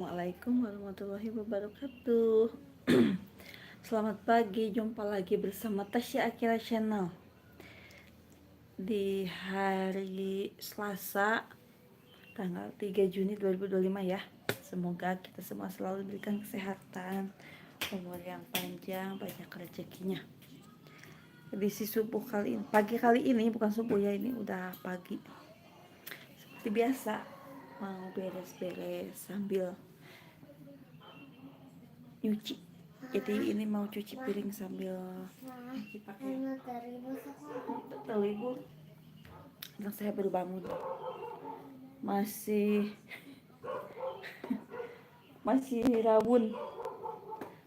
Assalamualaikum warahmatullahi wabarakatuh. Selamat pagi, jumpa lagi bersama Tasya Akira Channel di hari Selasa tanggal 3 Juni 2025 ya. Semoga kita semua selalu diberikan kesehatan, umur yang panjang, banyak rezekinya. Edisi subuh kali ini, pagi kali ini, bukan subuh ya, ini udah pagi. Seperti biasa, mau beres-beres sambil nyuci. Jadi ini mau cuci piring sambil cuci pakaian. Terlibur. Dan saya baru bangun. Masih rabun.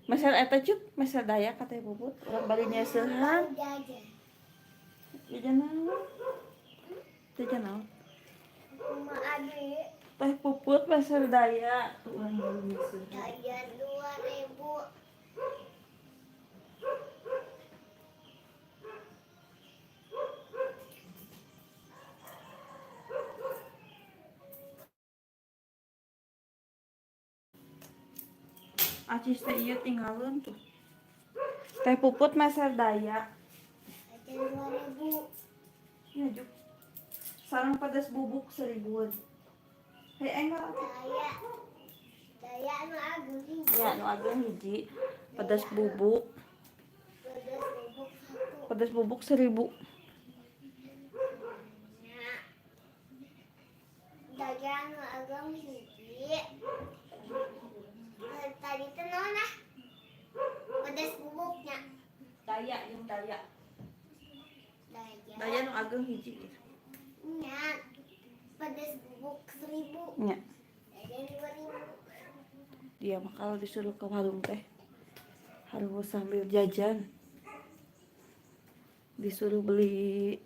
Masih eta cuk, masih daya katanya bubut. Orang barinya seuhan. Jajan naon? Jajan naon? Teh puput masih daya. Tuh orang barinya seuhan. Jajan 2.000. Acis teh ieu tinggalin tuh. Teh puput masih daya. Jajan 2.000. Ya juk. Sarang pedas bubuk 1.000-an. Hei enggak. Daya nu agung hiji. Ya, nu ageung hiji. Pedas bubuk. Pedas bubuk 1.000. Daya nu agung hiji. Tadi teh naon ah? Pedas bubuknya. Daya yang daya. Daya. Daya nu ageung hiji. Nya. Pedas bubuk 1.000. Nya. Jajan 2.000. Dia mah kalau disuruh ke warung teh harus sambil jajan. Disuruh beli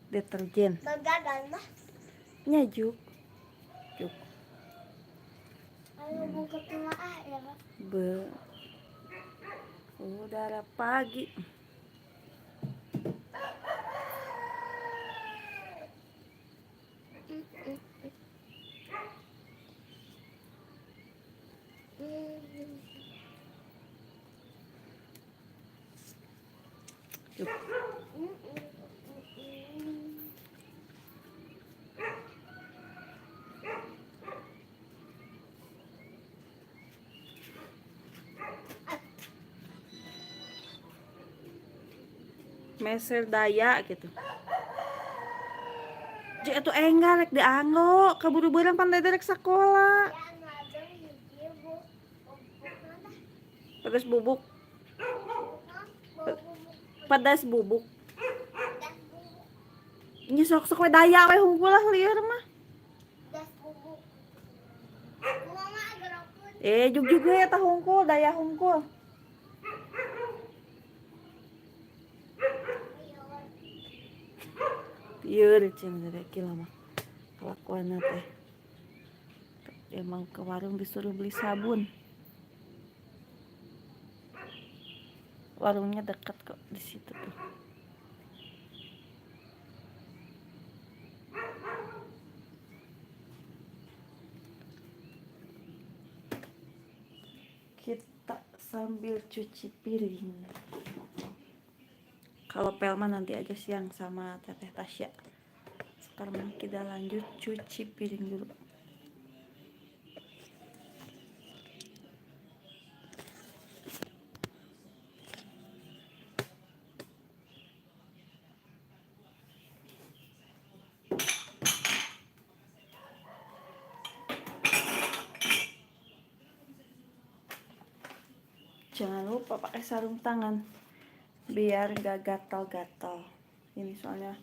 deterjen. Begadang mah. Nya juk. Juk. Ayo buka tengah ya. Be. Udara pagi. Juk. Meser daya gitu. Jika itu enggak rek dianggo, kaburu beurang pandai rek sakola. Daya nu agung hiji bu. Pedas bubuk, Bubuk. pedas bubuk. Pedas bubuk. Nya sok-sok we daya we hungkul lah lieur mah. Pedas bubuk. Mama gerakun. Juk we eta hungkul, daya hungkul. Lieur cenah rek kieu mah. Kelakuanna teh. Emang ke warung disuruh beli sabun. Warungnya dekat kok di situ tuh. Kita sambil cuci piring. Kalau pelma nanti aja siang sama Teteh Tasya. Sekarang kita lanjut cuci piring dulu. Jangan lupa pakai sarung tangan biar gak gatal-gatal. Ini soalnya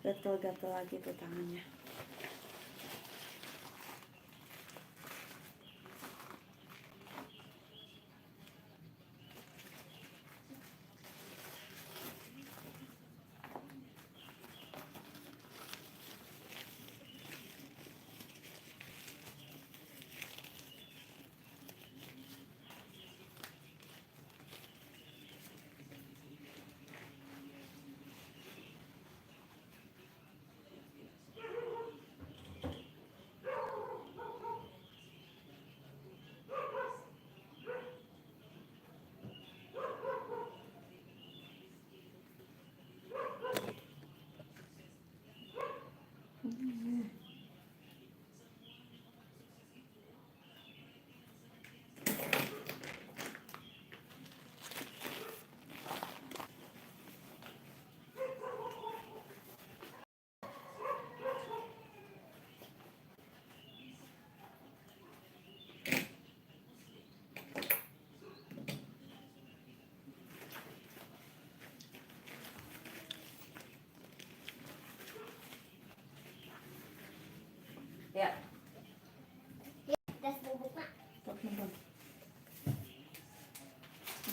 gatal-gatal lagi tuh tangannya.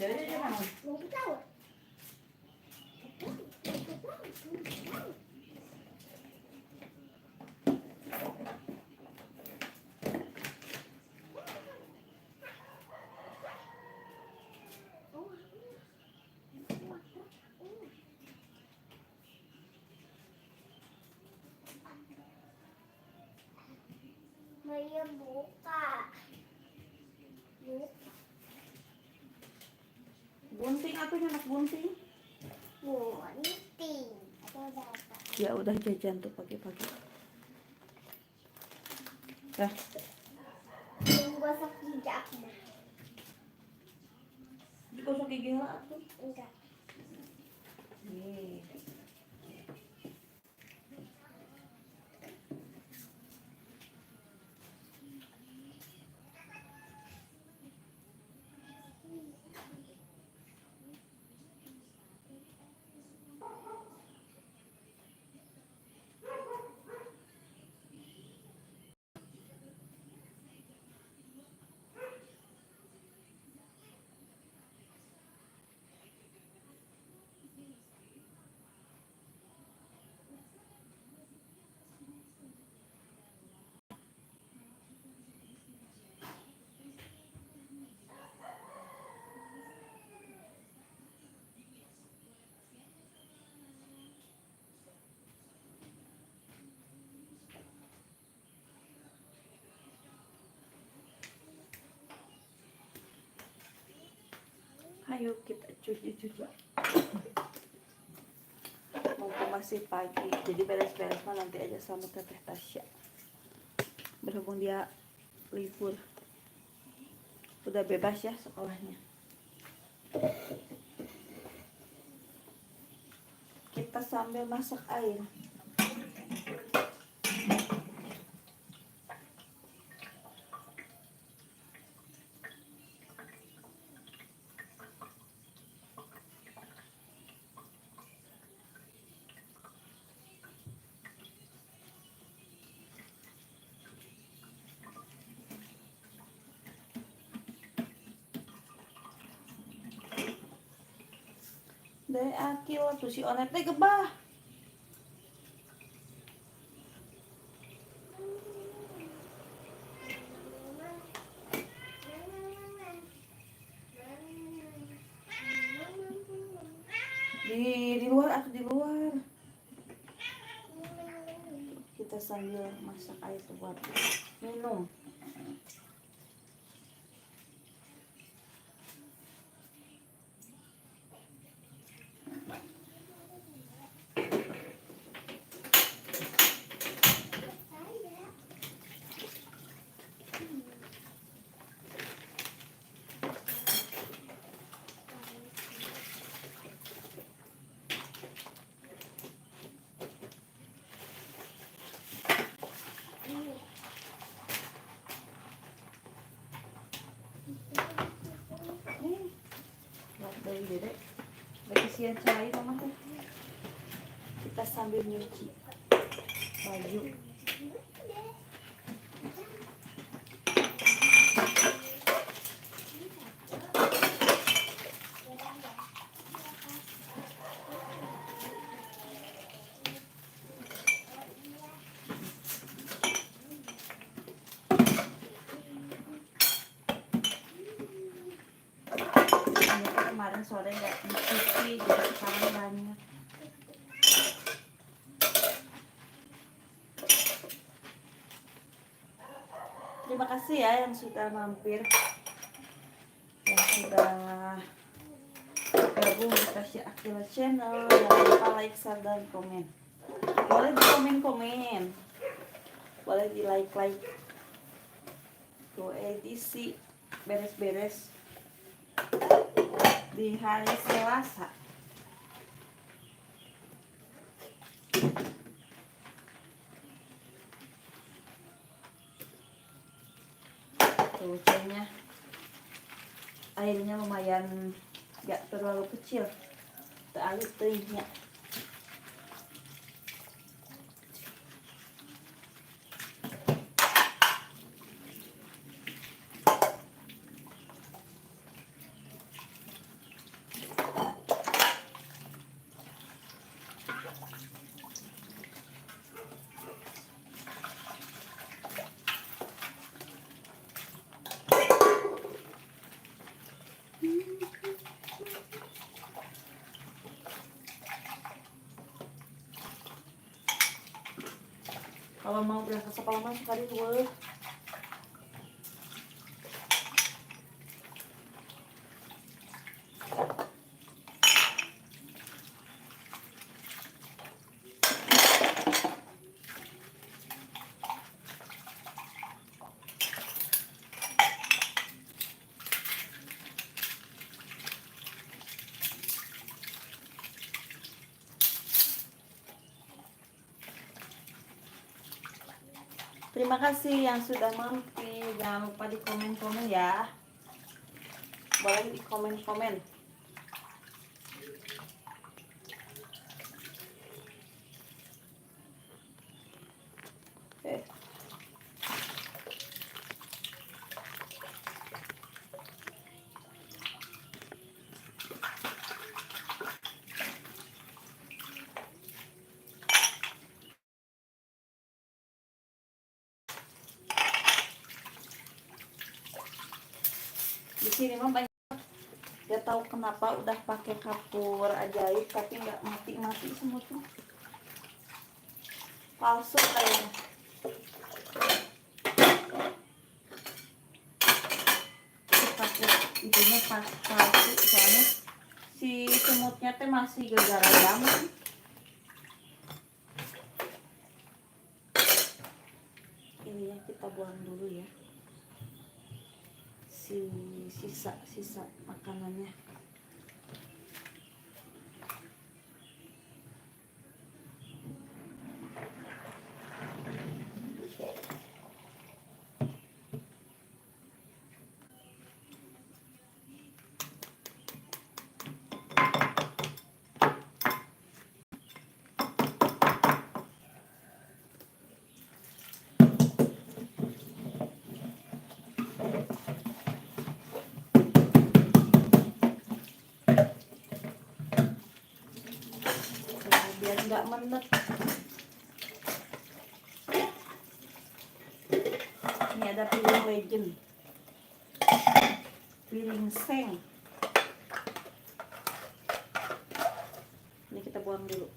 Jadi mana? Rumput laut. Maya buka. Buka. Bunting aku anak bunting. Bunting. Ada apa? Ya udah jajan tuh pagi-pagi. Dah. Yang gosok gigi aku mah. Digosok gigi lah aku. Enggak. Nih. Ayo kita cuci-cuci. Mumpung masih pagi, jadi beres-beres mah nanti aja sama Teteh Tasya. Berhubung dia libur, udah bebas ya sekolahnya. Kita sambil masak air. Dari akil tuh si Onet teh gebah. Di luar aku di luar. Kita sambil masak air buat minum. Dari dedek kesian cahaya mama tuh. Kita sambil nyuci baju. Kemarin sore nggak dicuci, jadi sekarang banyak. Terima kasih ya yang sudah mampir, yang sudah gabung di Tasya Akila Channel. Jangan lupa like, share, dan komen. Boleh di komen-komen, boleh di like. Tuh edisi beres-beres di hari Selasa. Tuh cairnya, airnya lumayan gak terlalu kecil, terlalu tehnya. awal mau berangkat sekolah mah sekali dua. Terima kasih yang sudah mampir. Jangan lupa di komen-komen ya. Boleh di komen-komen. Di sini mah banyak. Gak tahu kenapa udah pakai kapur ajaib tapi nggak mati semua tuh. Palsu kayaknya. Pakai itunya palsu soalnya si semutnya teh masih gegara banget. Ini ya kita buang dulu ya. Sisa makanannya. Biar nggak menet. Ini ada piring legend, piring seng. Ini kita buang dulu.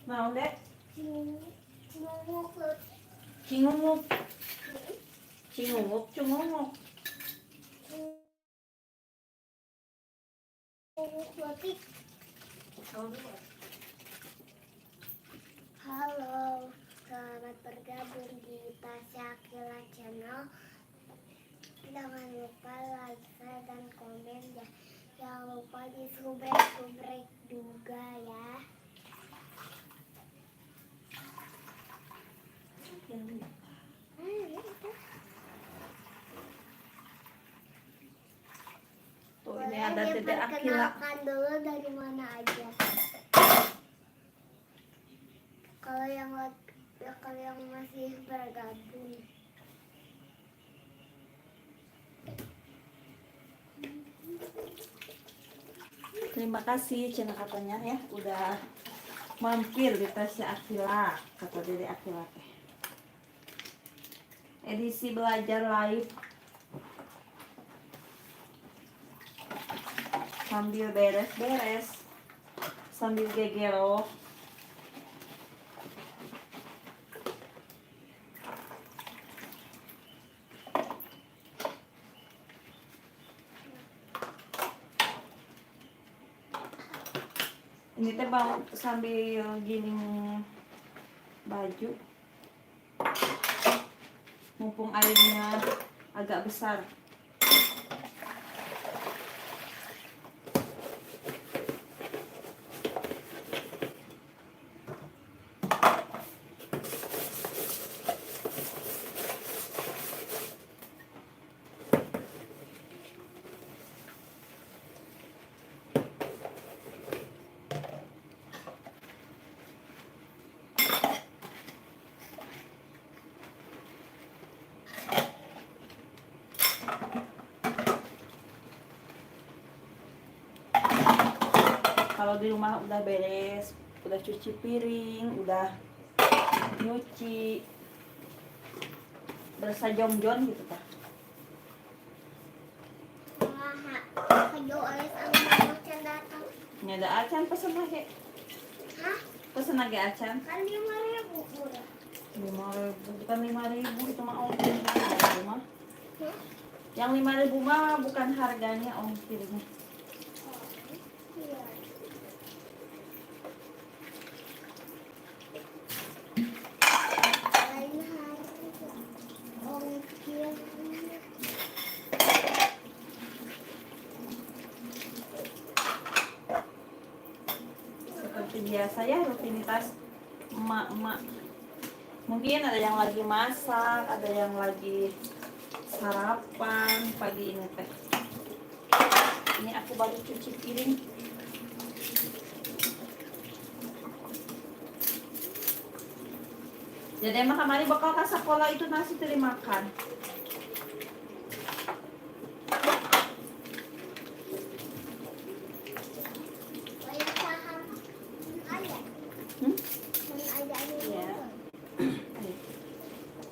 Mau dek? Cingunguk. Halo, selamat bergabung di Tasya Akila Channel. Jangan lupa like, share, dan komen ya. Jangan lupa di subrek juga ya. Tuh ini ada Dedek Akila. Perkenalkan dulu dari mana aja. Kalau yang masih bergabung. Terima kasih Cina katanya ya udah mampir di Tasya Akila, kata Dedek Akila teh. Edisi belajar live sambil beres-beres, sambil gegero. Ini teh bang sambil giling baju, mumpung airnya agak besar. Kalau di rumah udah beres, udah cuci piring, udah nyuci, berasa jom-jom gitu Pak. Kejo alis ang acan datang. Ini ada acan, pesen lagi. Hah? Pesen lagi acan. Kan 5.000 murah. 5.000, bukan 5.000, itu mah ongkir mah. Hah? Yang 5.000 mah bukan harganya, ongkirnya. Iya. Lain harga. Ongkir. Seperti biasa ya, rutinitas emak-emak. Mungkin ada yang lagi masak, ada yang lagi sarapan pagi ini teh. Ini aku baru cuci piring. Jadi emang kemarin bakal ke sekolah itu nasi tadi makan. Lain saham. Ada. Hmm? Ada Iya.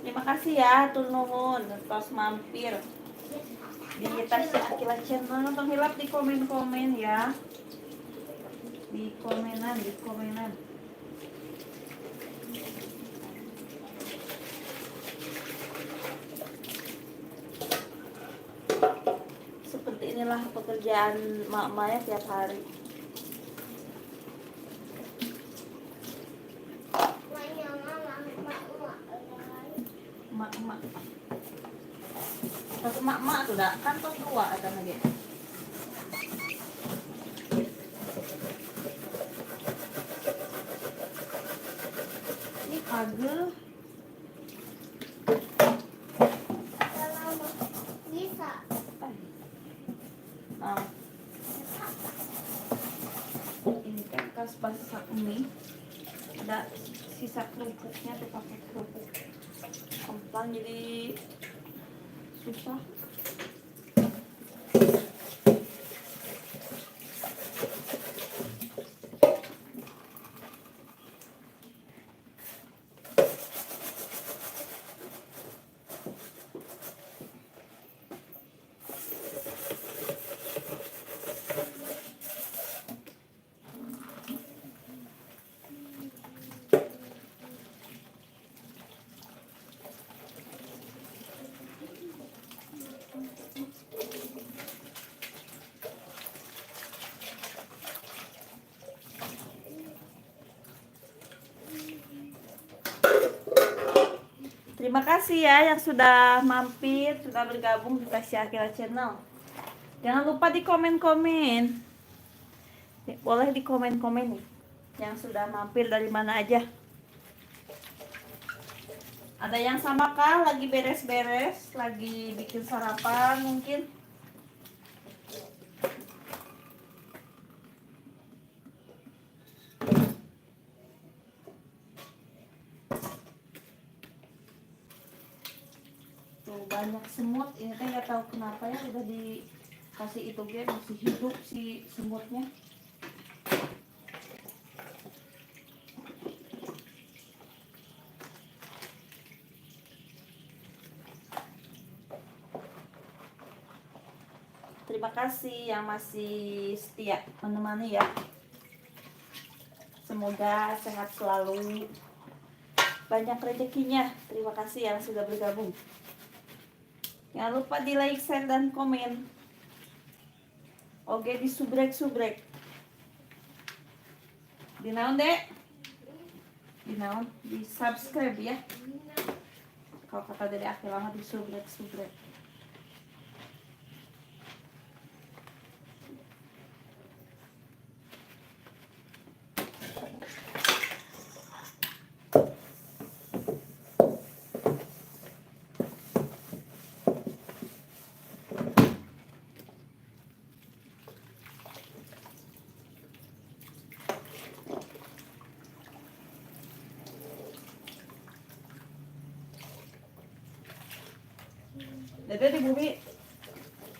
Terima kasih ya, tur nuhun, tos mampir di Tasya Akila Channel. Nonton hilap di komen-komen ya. Di komenan. Seperti inilah pekerjaan mak-mak ya tiap hari. Mak-mak. Terus mak-mak tuh dah kan tos dua ada lagi. Ini kagel. Bisa. Nah, ini kan kas masak mie. Ada sisa kerupuknya tuh pakai kerupuk kentang jadi susah. Terima kasih ya yang sudah mampir, sudah bergabung di Tasya Akila Channel. Jangan lupa di komen-komen. Boleh di komen-komen nih yang sudah mampir dari mana aja. Ada yang sama kah lagi beres-beres, lagi bikin sarapan mungkin? Tuh banyak semut, ini teh nggak tahu kenapa ya udah dikasih itu dia masih hidup si semutnya. Terima kasih yang masih setia menemani ya. Semoga sehat selalu, banyak rezekinya. Terima kasih yang sudah bergabung. Jangan lupa di like, share, dan komen. Oke, di subrek. Di naon dek? Di naon? Di subscribe ya. Kalau kata dari akhir lama di subrek. Dede di bumi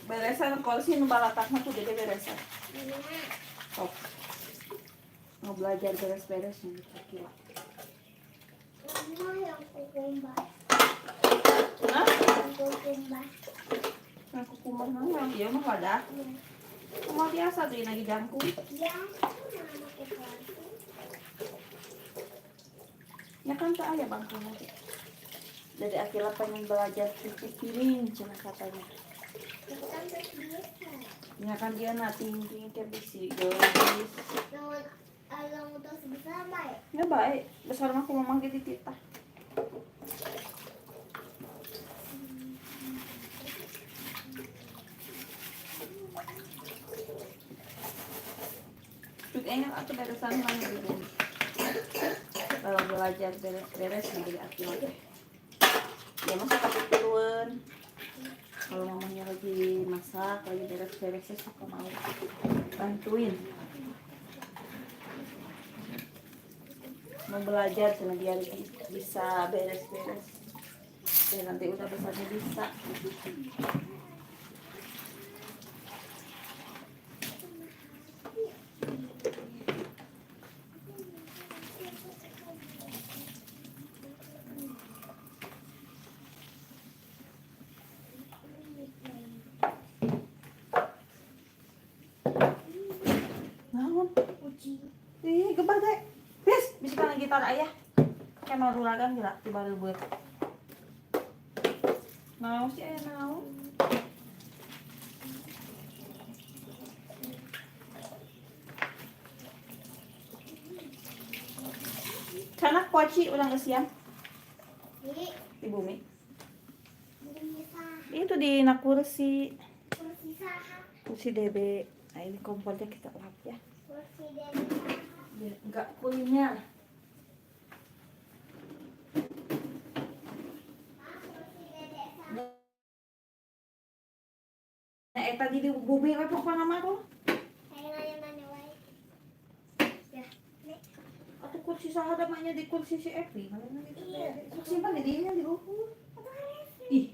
beresan kolsi nu balatakna tuh dede beresan. Oh. Mau belajar beres-beres nih kira. Mama yang kukumba. Hah? Kukumba. Aku kumaha nang ya mah wadah. Mau biasa tuh lagi jangkung. Ya, mana pakai kartu. Ya kan tak ada bangku nanti. Dari Akila pengen belajar cuci piring, cina katanya. Itu kan terus biasa. Ya kan dia nak tinggi ke bisi gelis. Namun, kalau udah sebesar baik. Ya baik, besar mah aku mau gitu titah. Juga ingat aku dari sana dulu. Kalau belajar beres nanti Akila deh. Ya masa takut duluan. Kalau mamanya lagi masak, lagi beres-beres, saya suka mau bantuin. Mau belajar karena dia bisa beres-beres. Ya nanti udah besarnya bisa. Naon? Uji. Ih, gebah deh. Bis, bisa kan gitar ayah. Kayak mau rulagan gila, tiba rebut. Naon sih ayah naon? Canak poci ulang kesian Jadi, di bumi. bisa. Itu di nak kursi Kursi saha. kursi DB. Nah ini kompornya kita lap ya. Kursi dari saha. Biar enggak kulinya. Kursi dedek saha. Nah, tadi di bumi we pokoknya nama tuh. Saya nanya-nanya wae. Ya, Nek. Atau kursi sahabat namanya di kursi si Epi. Iya. Sok simpan di dinya di buku. Apa harus? Ih.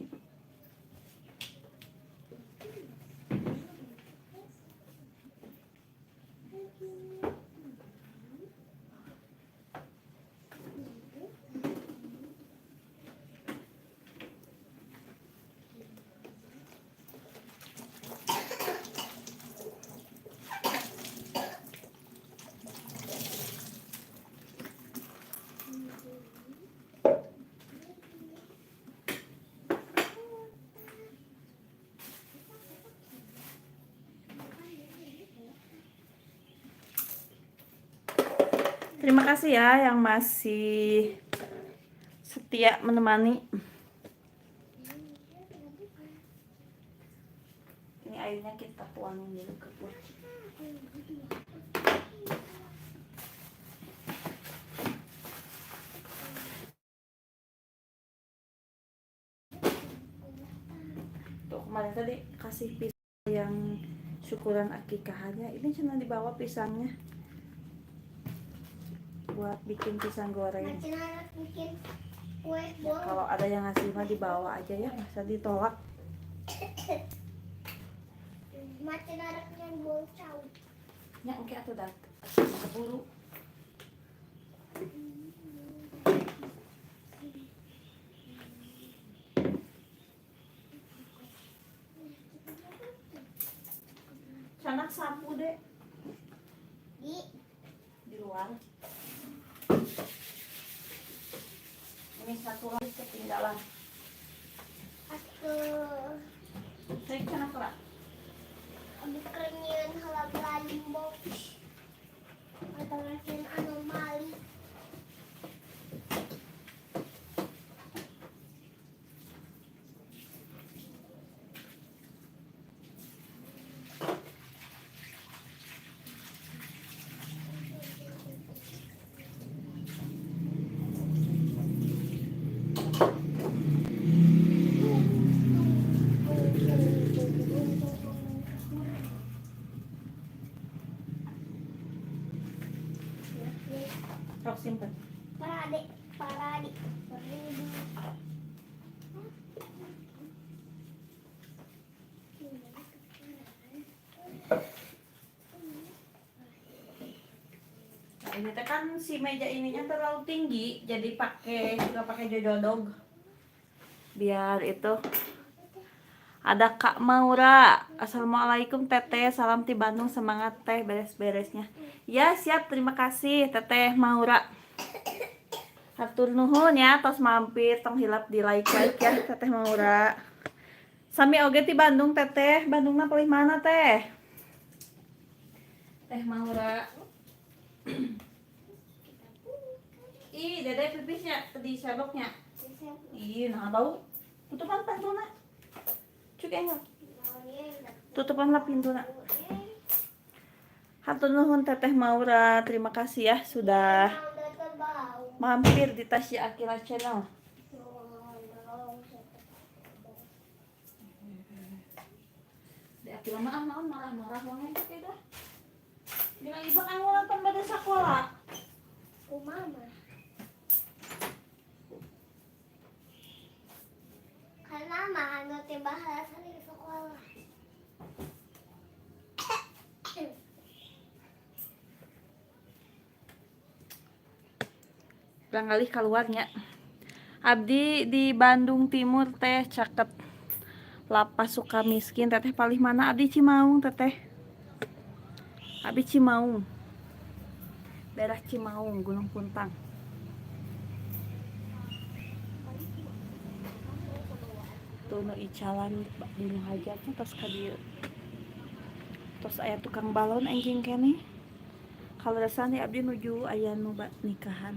Terima kasih ya yang masih setia menemani. Ini airnya kita tuangin dulu ke kursi. Tuh kemarin tadi kasih pisang yang syukuran akikahannya. Ini cuma dibawa pisangnya buat bikin pisang goreng. Macam anak bikin kue bol. Kalau ada yang ngasih mah dibawa aja ya, masa ditolak. Macam anak yang bol caw. Ya oke atuh dah. Keburu. Sanak sapu deh di luar. Ini satu lagi ketinggalan. Atuh. Saya kena kerak. Abis kerenyan halap limbok. Atau ngasihin anomali. Sok simpen. Para adik, para adik. Beribu. Nah, ini teh kan si meja ininya terlalu tinggi, jadi pakai juga pakai jojodog. Biar itu Ada Kak Maura. Assalamualaikum Teteh, salam ti Bandung, semangat Teh beres-beresnya. Ya siap, terima kasih Teteh Maura. Hatur nuhun ya, tos mampir tong hilap di like ya Teteh Maura. Sami oge ti Bandung Teteh, Bandungna paling mana Teh? Teh Maura. Ih, dede pipisnya di sendoknya. Ih, nah bau. Tutupan pintuna. Cuk enggak. Tutupanlah pintuna. Hatur nuhun Teteh Maura, terima kasih ya sudah mampir di Tasya Akila Channel. Di Akila mah naon marah-marah wangen teh dah. Dina iba kan nonton pada sekolah. Mama. Karena mah anu teh bahasa di sekolah. Barangkali keluarnya. Abdi di Bandung Timur teh caket Lapas Sukamiskin teteh paling mana abdi Cimaung teteh. Abdi Cimaung. Daerah Cimaung, Gunung Puntang. Tuh nu icalan di nu hajatnya tos ka dieu. Tos aya tukang balon anjing kene. Kalau rasanya abdi nuju aya nu nikahan.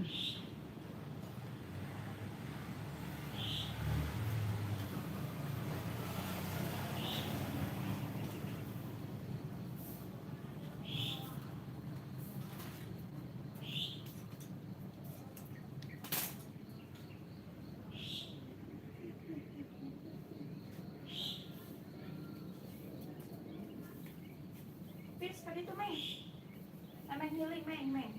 Pis tadi tuh meng. Ameng hiling meng.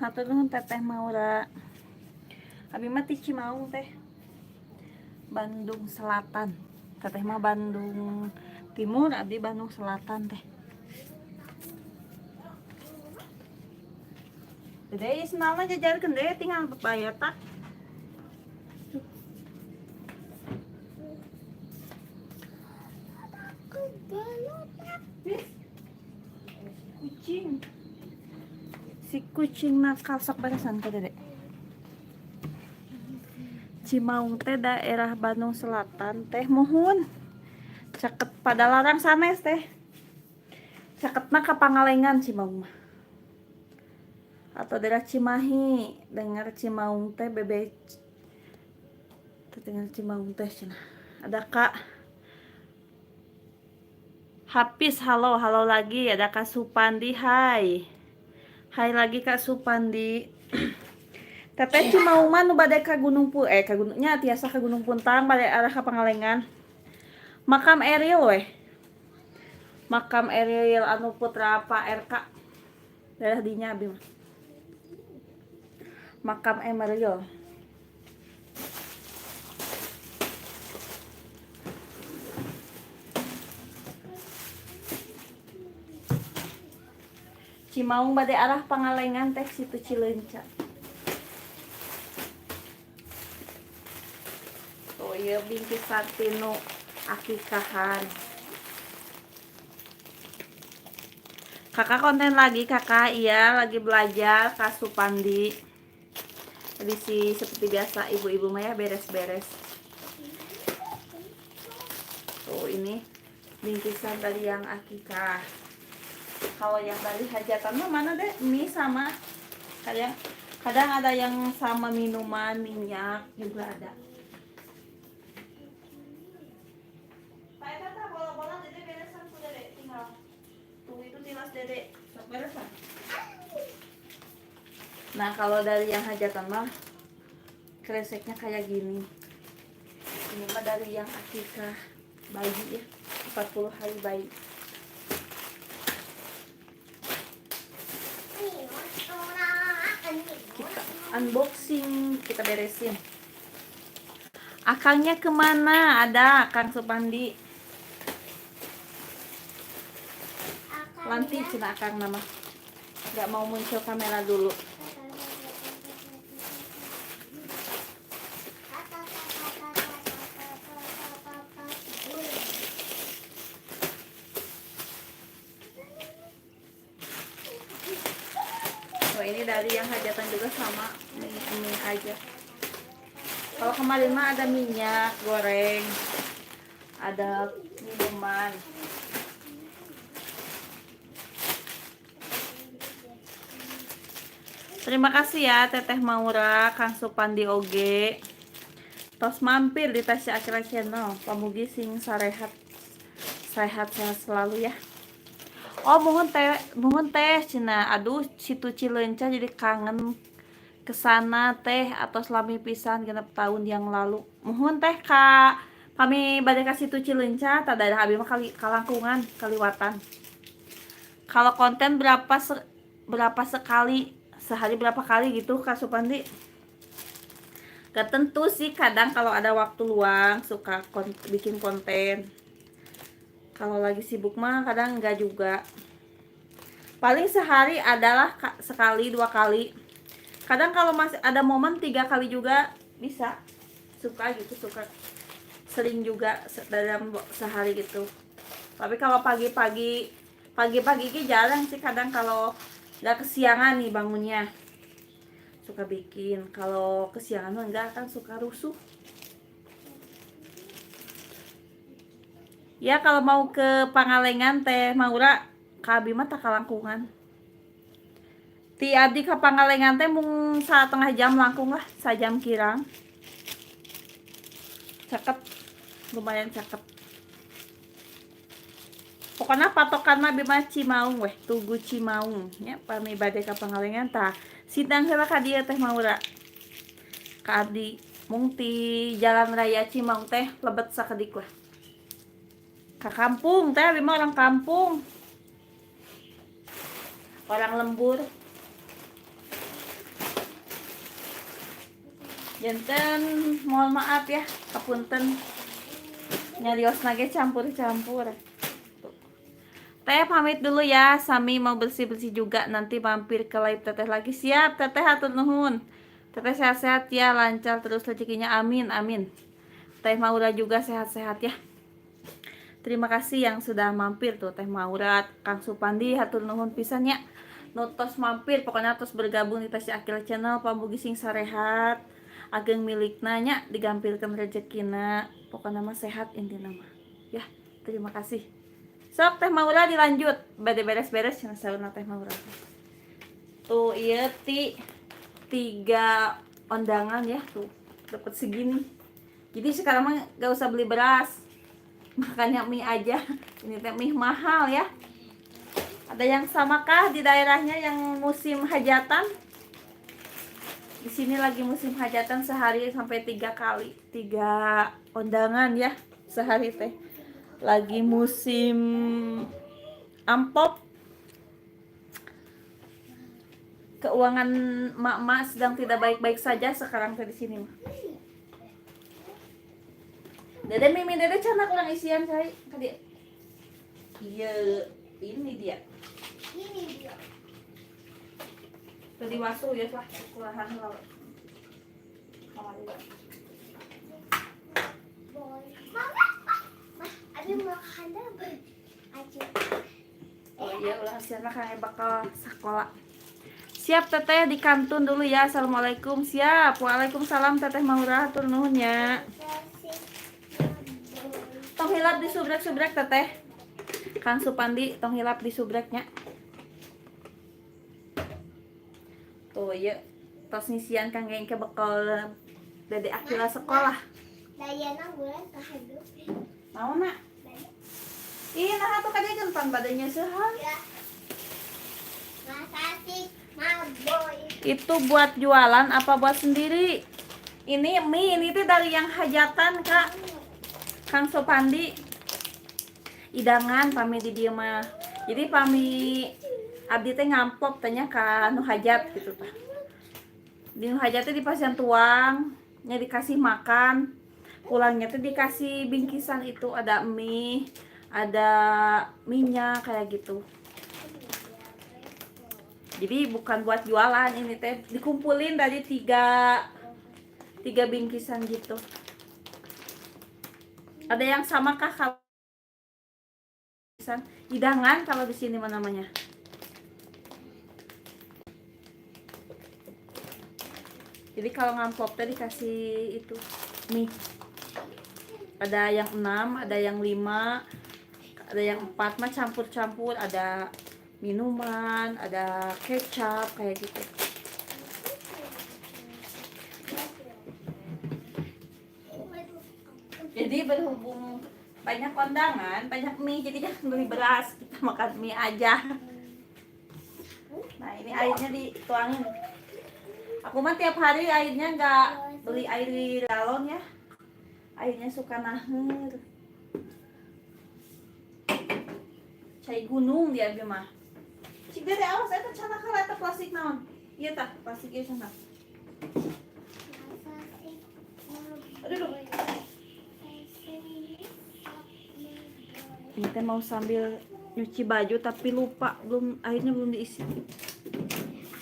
Hatur nuhun Teteh Maura. Abi mah ti Cimaung teh. Bandung Selatan. Teteh mah Bandung Timur, abdi Bandung Selatan teh. Dede isnawa jajarkeun deh tinggal bayar tak. Kucing. Si kucing nakal sok beresan ke Dede. Cimaung teh daerah Bandung Selatan teh muhun. Caket pada larang sanes teh. Caketna ka Pangalengan Cimaung mah. Atau daerah Cimahi, dengar Cimaung teh bebe. Dengar Cimaung teh cenah. Ada Kak Hafiz, halo lagi. Ada Kak Supandi, hai. Hai lagi Kak Supandi. Teteh Cimaung mah nu bade ka Gunung ka gunungnya tiasa ka Gunung Puntang bade arah ka Pangalengan. Makam Eril weh. Makam Eril anu putra Pak RK. Daerah dinya abi mah. Makam Emeril. Cimaung bade arah Pangalengan teh situ Cileunca. Oh iya bingkisan tinu akikahan. Kakak konten lagi kakak, iya lagi belajar Kak Supandi. Edisi seperti biasa ibu-ibu Maya beres-beres. Tuh ini bingkisan dari yang akikah. Kalau yang dari hajatan mah mana deh? Mie sama kayak Kadang ada yang sama minuman, minyak juga ada. Pak Eta tah bola-bola Dede beresan ku Dede tinggal. Tuh itu tilas Dede. Sok beresan. Nah, kalau dari yang hajatan mah kreseknya kayak gini. Ini mah dari yang akikah bayi ya. 40 hari bayi. Kita unboxing, kita beresin. Akangnya kemana? Ada Kang Supandi. Lanti cina akang nama. Gak mau muncul kamera dulu. Oh, ini dari yang hajatan juga sama mie aja. Kalau kemarin mah ada minyak goreng, ada minuman. Terima kasih ya Teteh Maura, Kang Supandi oge. Tos mampir di Tasya Akira Channel. Pamugi sing sarehat. Sehat selalu ya. Oh, mohon teh cina. Aduh, situ Cileunca jadi kangen kesana teh atau selami pisan genep tahun yang lalu. Mohon teh Kak. Kami bade ka situ Cileunca, tak daerah abi mah kalangkungan, kaliwatan. Kalau konten berapa sekali, sehari berapa kali gitu Kak Supandi? Gak tentu sih, kadang kalau ada waktu luang suka bikin konten. Kalau lagi sibuk mah kadang enggak juga. Paling sehari adalah sekali 2 kali. Kadang kalau masih ada momen 3 kali juga bisa. Suka gitu, suka. Sering juga dalam sehari gitu. Tapi kalau pagi-pagi ini jarang sih, kadang kalau nggak kesiangan nih bangunnya. Suka bikin. Kalau kesiangan mah enggak, kan suka rusuh. Ya kalau mau ke Pangalengan Teh Maura, ka abi mah tak kalangkungan. Ti abdi ka Pangalengan teh mung 1,5 jam langkung lah, 1 jam kirang. Cakep, lumayan cakep. Pokoknya patokan mah abi mah Cimaung weh, Tugu Cimaung nya pami bade ka Pangalengan tah. Sidang heula ka dieu Teh Maura. Ka abdi mung ti Jalan Raya Cimaung teh lebet sakedik lah. Ke kampung teh, lima orang kampung, orang lembur. Janten mohon maaf ya, kapunten nyarios nage campur-campur. Teh pamit dulu ya, Sami mau bersih-bersih juga, nanti mampir ke live Teteh lagi. Siap Teteh, hatur nuhun. Teteh sehat-sehat ya, lancar terus rezekinya, amin amin. Teh Maura juga sehat-sehat ya. Terima kasih yang sudah mampir tuh Teh Maura, Kang Supandi, hatur nuhun pisan ya. Nutos mampir, pokoknya terus bergabung di Tasya Akila Channel, pamugi sing sarehat, ageng milik nanya, digampilkan rezekina, pokoknya mah sehat intina mah. Ya, terima kasih. Sok Teh Maura dilanjut, bade beres-beres cenah sauna Teh Maura. Tuh ieu 3 undangan ya, tuh dapat segini. Jadi sekarang mah gak usah beli beras, makannya mie aja. Ini teh mie mahal ya. Ada yang samakah di daerahnya yang musim hajatan? Di sini lagi musim hajatan, sehari sampai 3 kali, 3 undangan ya sehari teh. Lagi musim amplop. Keuangan mak-mak sedang tidak baik-baik saja sekarang teh di sini mah. Dede Mimi Dede cana kurang isian saya tadi. Iya, ini dia. Tadi masuk ya lah, kurahan lalu. Oh iya, ulah hasilnya kayak bakal sekolah. Siap Teteh, di kantun dulu ya. Assalamualaikum. Siap. Waalaikumsalam Teteh Maura, tur nuhun ya. Tong hilap di subrek-subrek Teteh. Kang Supandi tong hilap di subreknya. Tuh ya, tos ngisian kangge ke bekal Dede Akila sekolah. Dayana bulan kahaduk. Mau nak? Ih, nah tuh kadang gentan badannya sehal. Ya. Makasih, Maboy. Itu buat jualan apa buat sendiri? Ini mie, ini tuh dari yang hajatan Kak. Kang Sopandi. Idangan pami di dia mah. Jadi pami abdi teh ngamplop tanya ka nu hajat gitu tah. Di nu hajat teh di pasien tuang, nya dikasih makan. Pulangnya tuh dikasih bingkisan itu ada mie, ada minyak kayak gitu. Jadi bukan buat jualan, ini teh dikumpulin dari tiga bingkisan gitu. Ada yang sama kah kalau hidangan kalau di sini mana namanya? Jadi kalau ngamplop teh dikasih itu mie. Ada yang 6, ada yang 5, ada yang 4 mah campur-campur, ada minuman, ada kecap kayak gitu. Jadi berhubung banyak kondangan, banyak mie, jadi jangan beli beras, kita makan mie aja. Nah ini airnya dituangin. Aku mah tiap hari airnya nggak beli air di galon ya, airnya suka naher. Cai gunung dia abis mah. Cik Dede awas eta cenah kala eta plastik naon? Iya tah, plastik ieu cenah. Aduh. Ini teh mau sambil nyuci baju tapi lupa airnya belum diisi.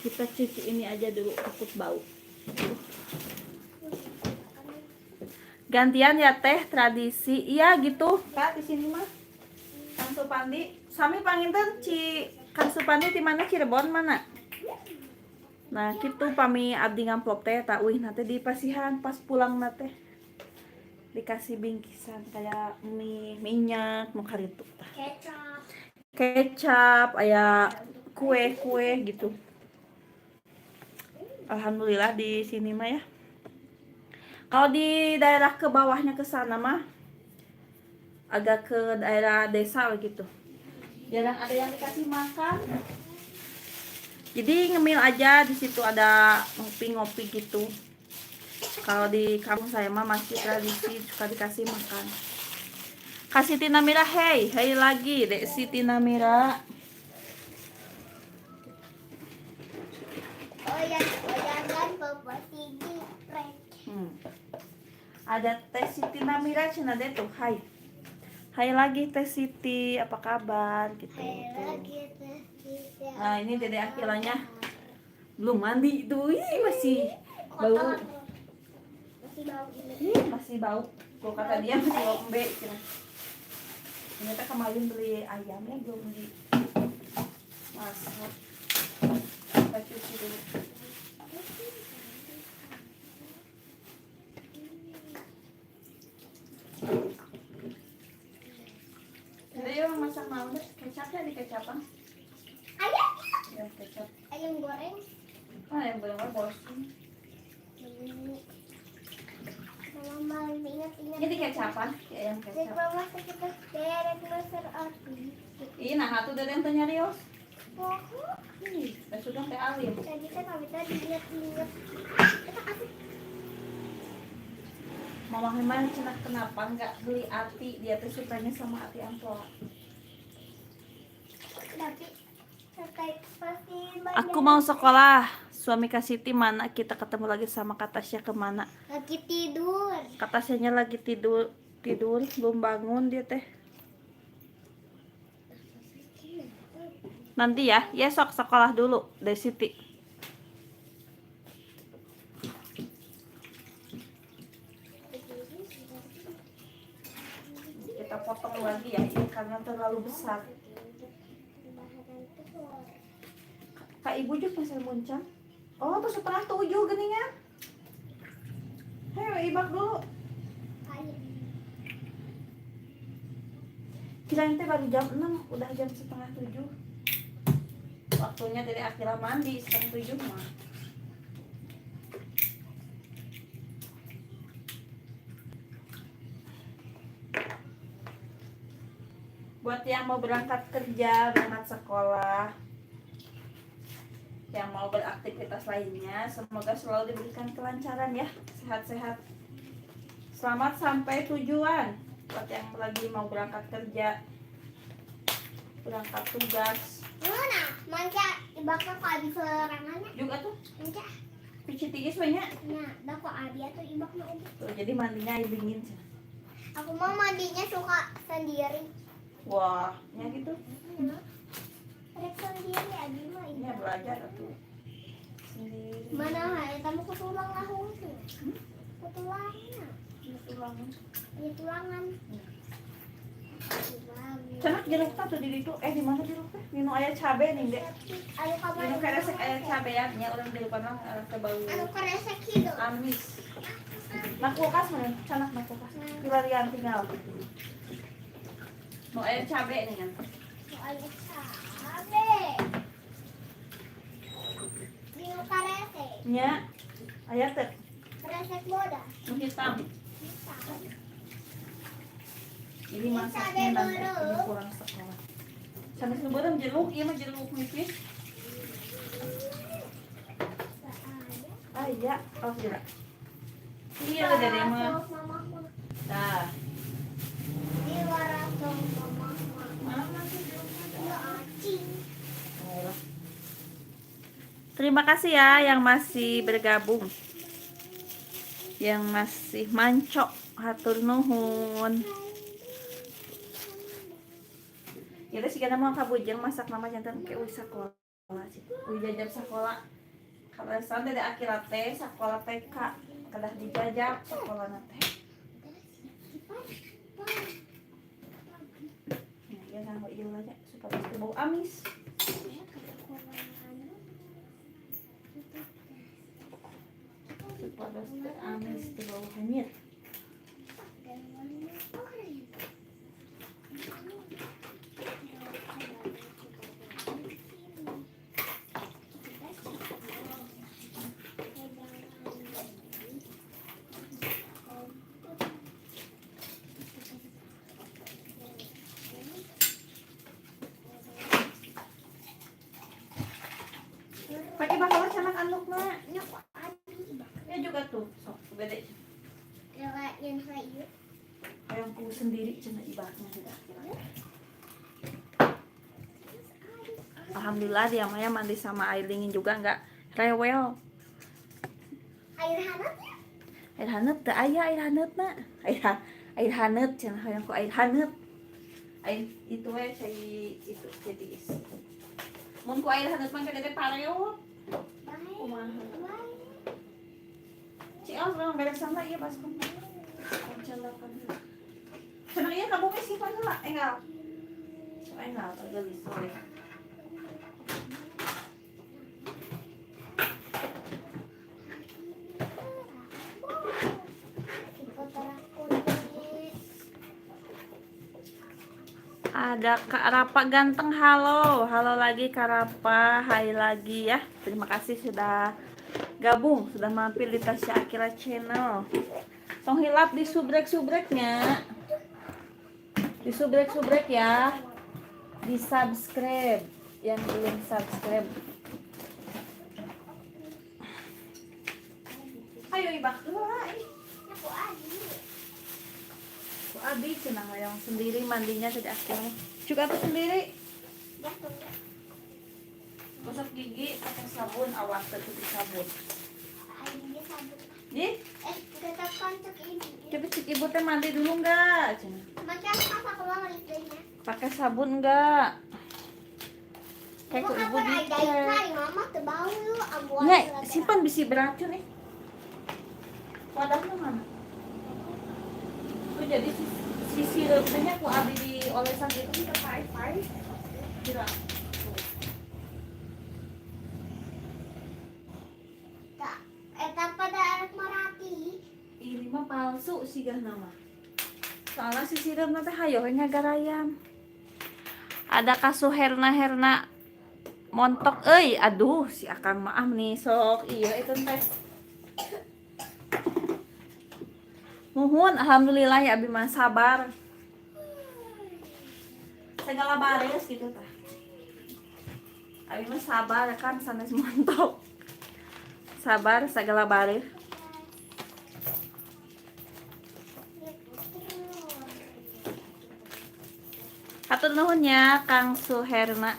Kita cuci ini aja dulu, takut bau. Gantian ya teh tradisi. Iya gitu. Kak di sini mah Kang Supandi, sami panginten Kang Supandi di mana Cirebon mana? Nah, gitu pami abdi ngamplop teh tak wih nanti di pasihan pas pulang nate. Dikasih bingkisan kayak mie, minyak, nu karitu tah. Kecap, aya kue-kue gitu. Alhamdulillah di sini mah ya. Kalau di daerah ke bawahnya ke sana mah agak ke daerah desa begitu. Jarang ada yang dikasih makan. Jadi ngemil aja, di situ ada ngopi-ngopi gitu. Kalau di kampung saya mah masih tradisi suka dikasih makan. Kasih Tina Mira, hey lagi, Dek si Tina Mira. Oyan bapak tinggi prek. Ada Teh Siti Namira cina deh tuh, hai lagi Teh Siti, apa kabar gitu. Lagi Nah ini Dede Akilanya belum mandi tuh, masih bau. Masih bau ini. Masih bau. Kok kata dia masih bau embe cina. Ternyata kemarin beli ayamnya belum di masak. Kita cuci dulu. Jadi orang masak malam deh, kecapnya di kecapan. Ayam. Ya kecap. Ayam goreng. Mana yang benar-benar bosan. Mama ingat. Ini di kecapan, di ayam kecap. Mama sekitar deret maser api. Iya, nah satu dari yang tanya Rios. Oh, Sudah teh alim. tadi kan kami tadi ingat. Kita kasih. Mama Heman cina kenapa nggak beli ati, dia tuh sukanya sama ati ampela. Tapi terkait pasti Aku mau sekolah. Suami Kak Siti mana? Kita ketemu lagi sama Kak Tasya kemana? lagi tidur. Kak Tasyanya lagi tidur belum bangun dia teh. Nanti ya, sok sekolah dulu deh Siti. Kita potong lagi ya, ini karena terlalu besar. Kak Ibu juga masih muncang. Oh, tuh 6:30 geningan. Hei, ibak dulu. Kirain teh baru jam 6, udah jam 6:30. Waktunya dari Akila mandi 6:30 mah. Buat yang mau berangkat kerja, berangkat sekolah, yang mau beraktivitas lainnya, semoga selalu diberikan kelancaran ya, sehat-sehat. Selamat sampai tujuan. Buat yang lagi mau berangkat kerja, berangkat tugas. Mana? Manca ibakna ko abi sorangannya. Juga tuh, Manca. pici tigis banyak. Nah, dako abi atuh ibakna ubi. Tuh, jadi mandinya air dingin. Aku mau mandinya suka sendiri. Wah, ya gitu. Rek sendiri abi mah Ini iya. belajar tuh. Sendiri. Mana ha eta mah kutulang lahung tuh. Kutulangna. Tulang. Iya tulangan. Cenak jeruk tuh di situ. Di mana jeruk teh? Minum aya cabe nih, Dek. Anu kabar. Minum karesek aya cabe ya. Nya urang di depan mah ke bau Anu karesek kitu. amis. Nak kulkas mana? Canak nak kulkas. Pilarian tinggal. Mau aya cabe nih kan. Anu cabe. Dino karesek. Nya aya teh Karesek bodas. nu hitam. Ini Ini masaknya cabe nanti baru. ini kurang sekolah. Sanes nu beureum jeruk, ieu mah jeruk nipis. Aya, oh jeruk. Iya udah deh mah. Nah, Di warasong mama. mana sih jeruknya? Ya acing. Terima kasih ya yang masih bergabung, yang masih mancok, hatur nuhun. Ya sih karena mau kabujeng masak nama jantan ke sekolah sih. Jajar sekolah. Kalau sampai di akhirat teh sekolah TK kadah dijajak sekolah teh. Nah, ya kan kok ieu aja supaya teu bau amis. Supaya teu amis teu bau hanyir. Pakai bakal canak anduk mah. Ya juga tuh, sok beda. Yang saya Yang ku sendiri cenah ibadahnya sudah kira. Alhamdulillah dia Maya mandi sama air dingin juga nggak rewel. air hangat ya? Air hangat teu aya air hangat na. Air hangat cenah hayang ku air hangat. Air itu we cai itu jadi is. Mun ku air hangat mah kada teh pareo. Kumaha? Cial urang beres sama ieu baskom. Kancalakan. Cenah ieu kamu ge simpan heula enggal. Enggal tergelis sore. Ada Kak Rapa ganteng, halo lagi Kak Rapa, hai lagi ya. Terima kasih sudah gabung, sudah mampir di Tasya Akira Channel. Tong hilap di subrek-subreknya, di subrek-subrek ya, di subscribe yang belum subscribe. Ayo ibak Aku adi. Abi cenah yang sendiri mandinya tidak akhirnya juga tuh sendiri. Jatuh. Gosok gigi pakai sabun, awas tutup sabun. Airnya sabun. Nih, Tetap kontak ini. coba cek ibu teh mandi dulu enggak? Cenah. Macam apa keluar listriknya? Pakai sabun enggak? Kayak Bukan ibu pernah dicek. ada mama terbau lu abuan. Nggak, simpan bisi beracun nih. Wadahnya mana? Tuh jadi si sirupnya ku abi di olesan itu kita pahit-pahit. Kira. Tak, pada anak Marathi. Ini mah palsu sih gah nama. Soalnya si sirup nanti hayo ngagarayam. Ada kasu herna montok aduh si akang maaf nih sok iya itu teh. Muhun alhamdulillah ya abi mah sabar. segala baris gitu tah. Abi mah sabar kan sanes montok. Sabar segala baris. Hatur nuhunnya Kang Suherna.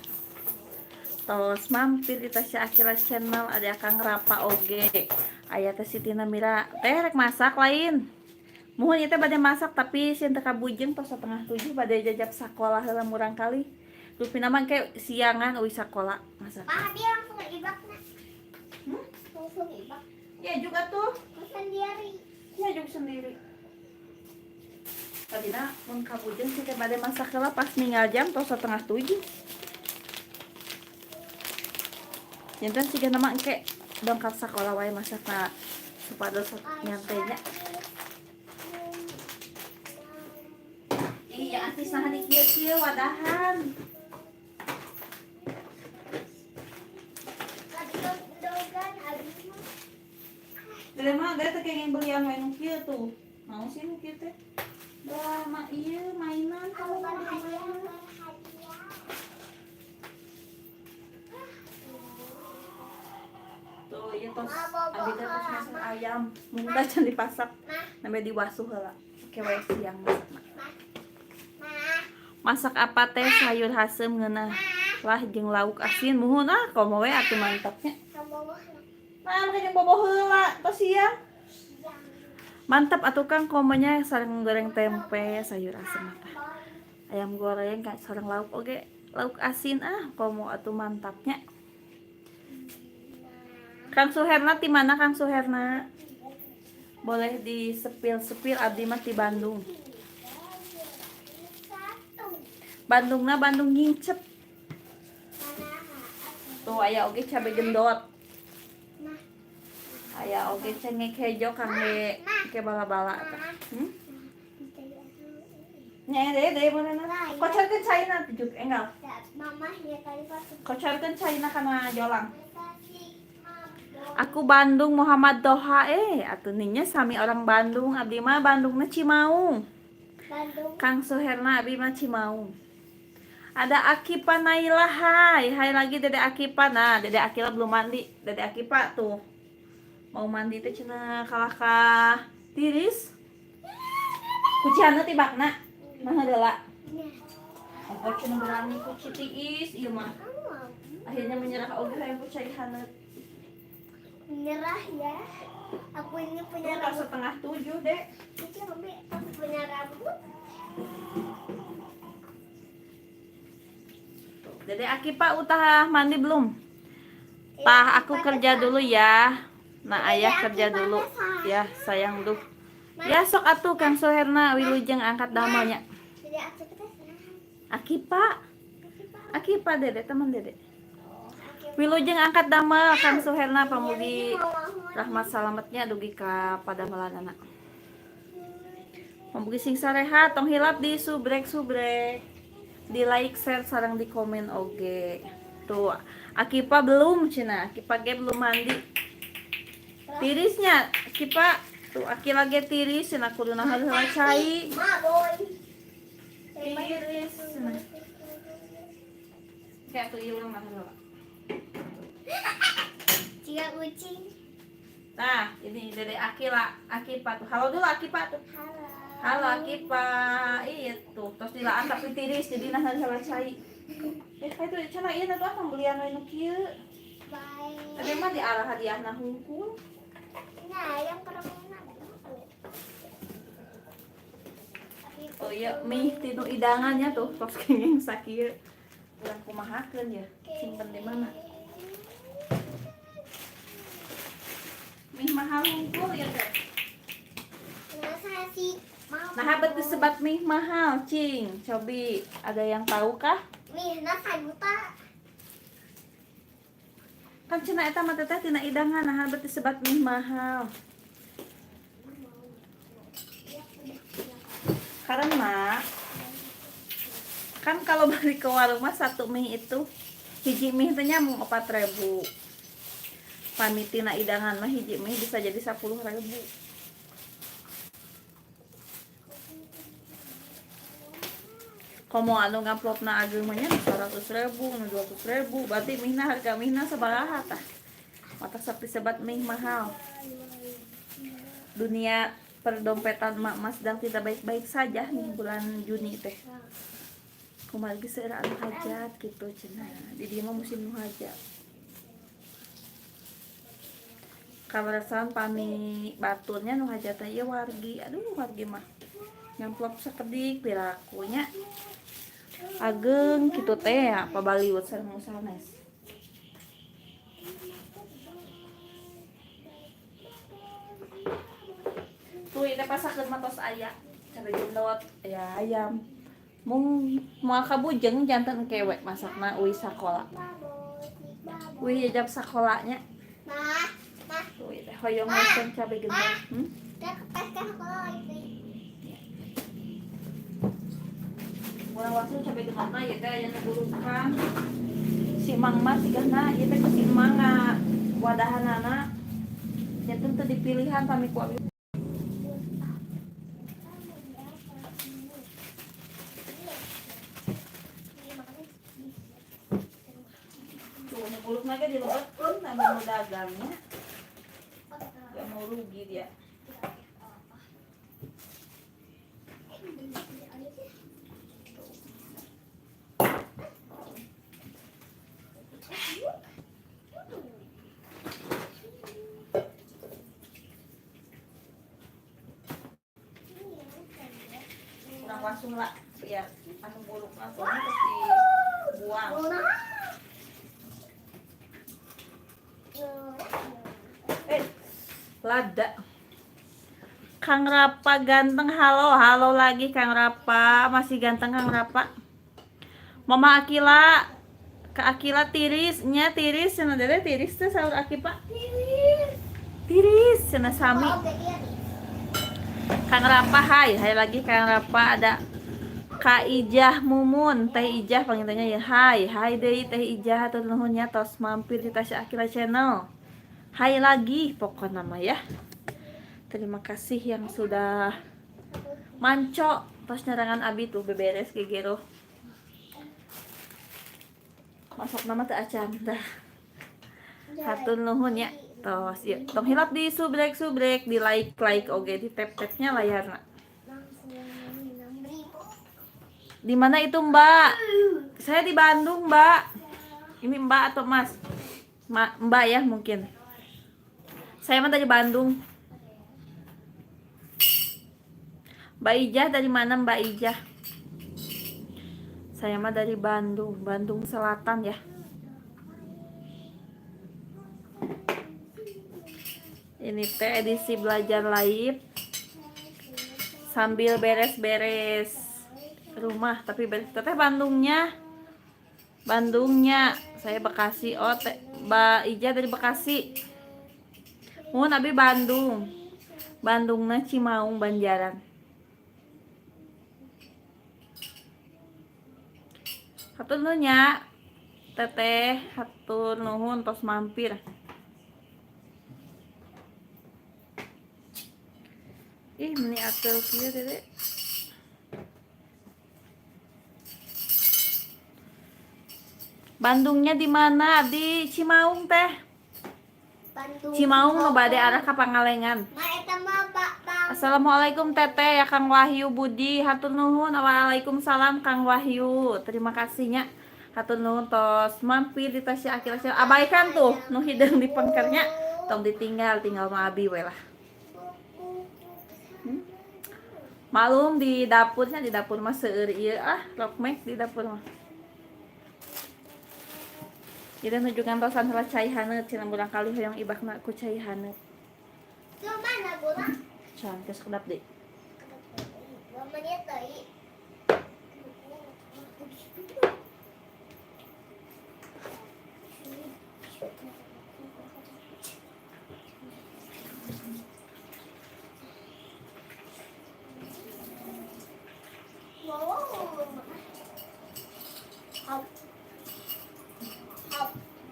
Tos mampir di Tasya Akila channel ada Kang Rapa oge. Aya teh Siti Namira teh rek masak lain. Muhun ieu teh bade masak tapi sieun teu kabujeng tos 6:30 bade jajab sakola heula murang kali. Rupina mah ke siangan euy sakola masak. Ah, dia langsung ibak nak. Hmm? Langsung ibak. Ya juga tuh. Sendiri. Ya juga sendiri. Tadina mun kabujeng sih teh bade masak heula pas ninggal jam tos 6:30. Jantan siga nama engke dongkap sakola wae masakna supados nyantainya. Iya, artis nahan di kieu-kieu wadahan. Dari mah ada teh kenging belian wae nu kieu tuh. Mau sih nu kieu teh. Da mah ieu mainan kalau mau mainan. Tuh, ieu tos abi teh tos masak ayam. Mun da can dipasak nambe diwasuh heula. Oke wae siang masakna. Masak apa teh sayur hasem ngeunah lah jeung lauk asin muhun komo we atuh mantapnya. Nah, makanya boboh heula tos siang. Mantap atuh Kang komonya sareng goreng tempe sayur asem tah. Ayam goreng kan sareng lauk oge lauk asin komo atuh mantapnya. Kang Suherna ti mana Kang Suherna? Boleh disepil-sepil abdi mah ti Bandung. Bandung ngincep. Tuh aya oge cabe gendot. Aya oge cengek hejo kangge ke bala-bala tah. Nya deh beunana. Kocarkeun caina tujuk enggal. Mama ya tadi pas. Kocarkeun caina kana jolang. Aku Bandung Muhammad Doha atuh ninya sami orang Bandung abdi mah Bandungna Cimaung. Bandung. Kang Suherna abdi mah Cimaung. Ada Akipa Naila hai lagi Dede Akipa. Nah Dede Akila belum mandi. Dede Akipa tuh mau mandi teh cenah kalah ka tiris kuciana tibakna nah heula engko cenah berani kuci tiis ieu mah akhirnya menyerah oge hayang kucai haneut Menyerah ya. Aku ini punya pas rambut. 6:30 Dek. Cici Mami, aku punya rambut. Dede Akipa utah mandi belum? Tah aku kerja dulu ya. Nah ayah kerja dulu ya sayang duh. Ya sok atuh Kang Suherna wilujeng angkat damelnya. Jadi aku kita Akipa Dede teman Dede. Wilujeng angkat damel Kang Suherna pamugi rahmat salametnya dugi ka padamelanana. Pamugi sing sarehat tong hilap di subrek. Di like, share, sareng di komen oge. Tuh, Akipa belum cenah. Akipa ge belum mandi. Tirisnya, Akipa. Tuh, Aki lagi tiris cenah kuduna heula cai. Tiris cenah. Kayak tuh ieu urang mah heula. Jika kucing. Nah, ini Dede Akipa tuh. Halo dulu Akipa tuh. Halo Akipa. Iya tuh, tos dilaan tapi tiris jadi nah heula cai. Itu cenah ieu tuh apa belian we nu kieu. Baik. Tadi mah di arah hadiahna hungkul. Nah, yang permainan. Oh iya, mie tinu idangannya tuh tos kenging sakieu. Urang kumahakeun ya? Simpen di mana? Mie mahal hungkul ya teh. Masa sih? Nah, betul sebat mie mahal, Cing. Cobi, ada yang tahu kah? Mie, nasa juta. Kan cenah eta mah teteh tina idangan, nah betul sebat mie mahal. Karena kan kalau balik ke warung mah satu mie itu hiji mie teh nya 4.000. Pamitina idangan mah hiji mie bisa jadi 10.000. Komo anu ngamplop na ageumanya 100.000, 200.000, berarti mihna harga mihna sabaraha tah? Mata sapi sebat mih mahal. Dunia perdompetan mak sedang tidak baik-baik saja nih bulan Juni teh. Kumaha geus seueur anu hajat gitu cenah. Di dieu mah musim nu hajat. Kabaresan pami baturnya nu hajat teh ieu wargi. Aduh wargi mah ngamplop sakedik pirakunya. Ageng kitu teh apa Baliwut sareng sanes. Tuh itu pasakeun matos aya cabe gendot ya ayam. Mung moal kabujeng janten kewek masakna uwi sakola. Uwi hijab sakolanya. Tuh itu hoyong maseng cabe gendot. Mulai waktu cabe gendotna ya teh aya nugurukan. Si Mang mah sigahna ieu teh ku si Mang wadahanana. Janten teu dipilihan pami ku abi. Buluk naga dilebetkeun tambah mau dagangnya. Gak mau rugi dia. Kurang langsung lah biar anu buluk soalnya terus dibuang. Lada Kang Rapa ganteng, halo lagi Kang Rapa, masih ganteng Kang Rapa. Mama Akila, Kak Akila tirisnya tiris, cenah dede tiris teh saur Aki Pak. Tiris cenah sami. Kang Rapa hai lagi Kang Rapa, ada Kak Ijah Mumun, Teh Ijah panggilannya ya. Hai deui Teh Ijah, hatur nuhun nya tos mampir di Tasya Akila channel. Hai lagi pokoknya nama ya. Terima kasih yang sudah manco tos nyerangan abi tuh beberes gegero. Masuk nama teu acan dah. Hatur nuhun ya. Tos ya, tong hilap di subrek di like oge di tap-tapnya layarna. Di mana itu Mbak? Saya di Bandung Mbak. Ini Mbak atau Mas? Mbak ya mungkin. Saya mah dari Bandung. Mbak Ijah dari mana Mbak Ijah? Saya mah dari Bandung Selatan ya. Ini teh edisi belajar live sambil beres-beres rumah, tapi beres teh Bandungnya. Saya Bekasi. Oh, teh Mbak Ijah dari Bekasi. Mun abi Bandungna Cimaung Banjaran. Hatur nuhun nya teteh, hatur nuhun tos mampir. Ih meni atel kieu dede. Bandungnya di mana? Di Cimaung teh. Cimaung nu bade arah ka Pangalengan. Assalamualaikum teteh ya Kang Wahyu Budi, hatur nuhun. Waalaikumsalam Kang Wahyu, terima kasihnya. Hatur nuhun tos mampir di Tasya Akila. Abaikan tuh nu hideung di pengkernya, tong ditinggal mah abi we lah. Malum di dapur mah seueur ieu lokmek di dapur mah. Jadi nunjukan tosan salah cai haneut cenah budak kali hoyong ibakna ku cai haneut. Mana gula? Can geus kedap deui.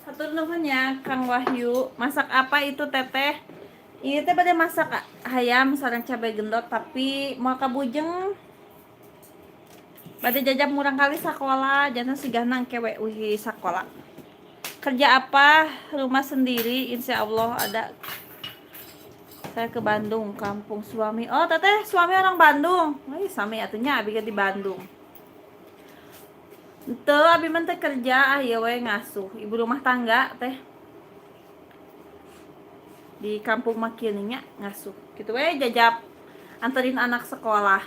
Hatur nuhun ya Kang Wahyu. Masak apa itu teteh? Ini teh pada masak ayam sareng cabai gendot, tapi mau kabujeng Bade jajab murang kali sekolah, jangan si ganang kewe uhi sekolah. Kerja apa? Rumah sendiri, insya Allah ada. Saya ke Bandung, kampung suami. Oh, teteh, suami orang Bandung. Wih, sami atunya abi di Bandung. Ente abi mah teh kerja, ya we ngasuh. Ibu rumah tangga teh. Di kampung makieuning nya ngasuh. Gitu we jajab anterin anak sekolah.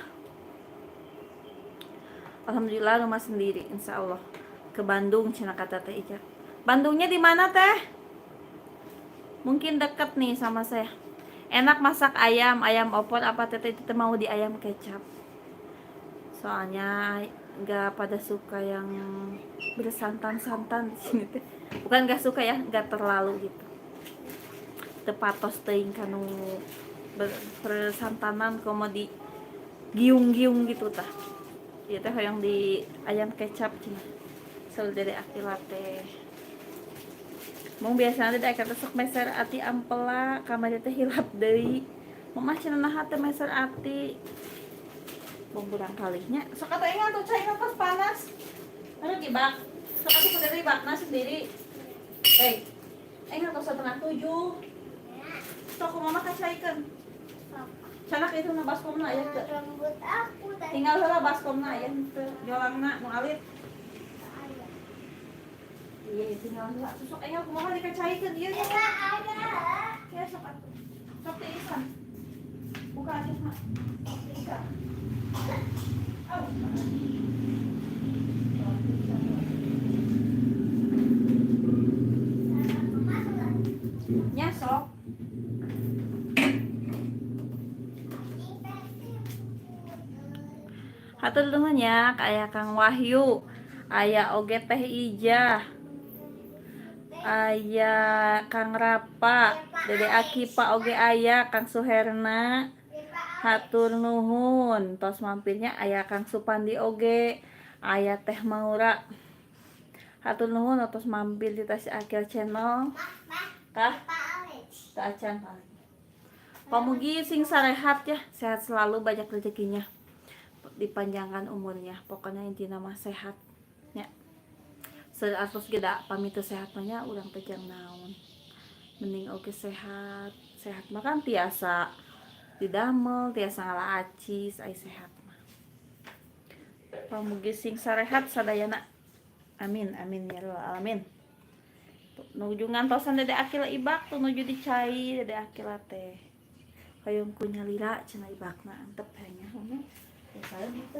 Alhamdulillah rumah sendiri, insya Allah. Ke Bandung, cina kata teh Ica. Bandungnya di mana teh? Mungkin deket nih sama saya. Enak masak ayam, ayam opor apa teteh itu mau di ayam kecap. Soalnya nggak pada suka yang bersantan-santan di sini teh. Bukan nggak suka ya, nggak terlalu gitu. Tepatos teuing kanu bersantanan komo di giung-giung gitu tah. Ieu teh hoyong di ayam kecap cina. Sol dari akilat teh. Mau biasanya teh kata sok meser ati ampela, kamari teh hilap deui. Mama cenah naha teh meser ati. Bumburang kalinya. Sok atuh ingat tuh cai pas panas. Anu dibak. Sok atuh kudu dibakna sendiri. Ingat tuh 6:30. Sok mama kacaikeun. Canak itu na baskomna aya teh. Rambut aku tadi Tinggal heula baskomna aya teu jolangna nu alit. Iya, tinggal heula. Sok ingat kumaha dikacaikeun ieu ya. ada. Ya sok atuh. Sok teh isan. Buka atuh mah. Bisa. Oh. Nya sok. Hatur nuhun ya, aya Kang Wahyu, aya oge Teh Ijah, aya Kang Rapa, Dede Akipa oge aya, Kang Suherna. Hatur nuhun, tos mampirnya aya Kang Supandi oge, aya Teh Maura. Hatur nuhun tos mampir di Tas Akil Channel. Kah? Teu acan. Pamugi sing sarehat ya, sehat selalu, banyak rezekinya. Dipanjangkan umurnya, pokoknya intina mah sehat nya. Seartos geda pamit sehat mah nya urang teh jang naon. Mending oge sehat. Sehat mah kan tiasa didamel, tiasa ngalaacis, ai sehat mah. Pamugi sing sarehat sadayana. Amin amin ya rabbal alamin. Nuju ngantosan Dede Akil ibak tuh nuju dicai Dede Akil teh. Hayung kunyalira cenah ibakna antep hanya ngomong. Saya gitu.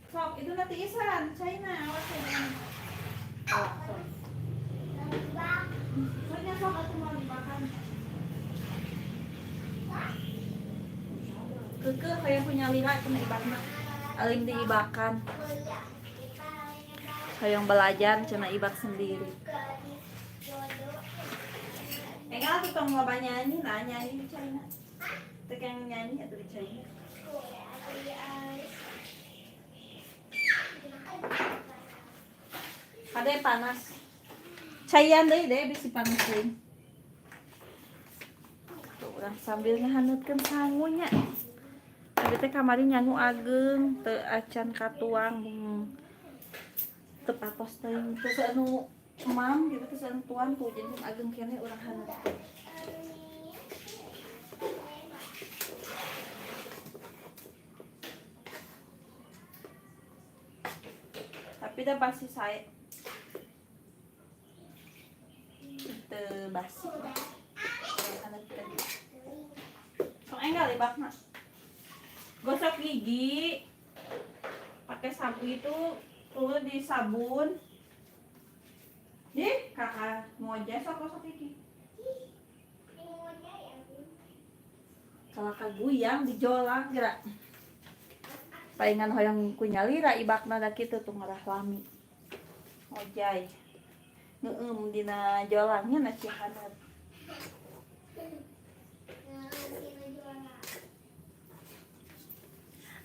Sok itu nanti isan, China awas ya. Sok. Soalnya sok aku mau dimakan. Keke kayak punya lira kena ibakna. Aling diibakan. Hayang belajar cenah ibak sendiri. Enggak tuh tong loba nyanyi, nyanyi di China. Tekan nyanyi atau di China. Ada yang panas. Cayan deh bisi panas deui. Tuh urang sambil ngahanutkeun sangunya. Tapi teh kamari nyangu ageng, teu acan katuang. Teu patos teuing teu anu emam gitu teu anu tuan tuh jadi ageng kene urang hanutkeun. Tapi dah basi saya itu basi sok enggak libakna gosok gigi pakai sabu itu tuh di sabun nih kakak ngoja sok gosok gigi kalau kaguyang dijolak gerak palingan hoyong kunyalira ibakna da kitu tuh ngarah lami. Ojay. Ngeueum dina jolangnya na cihanat.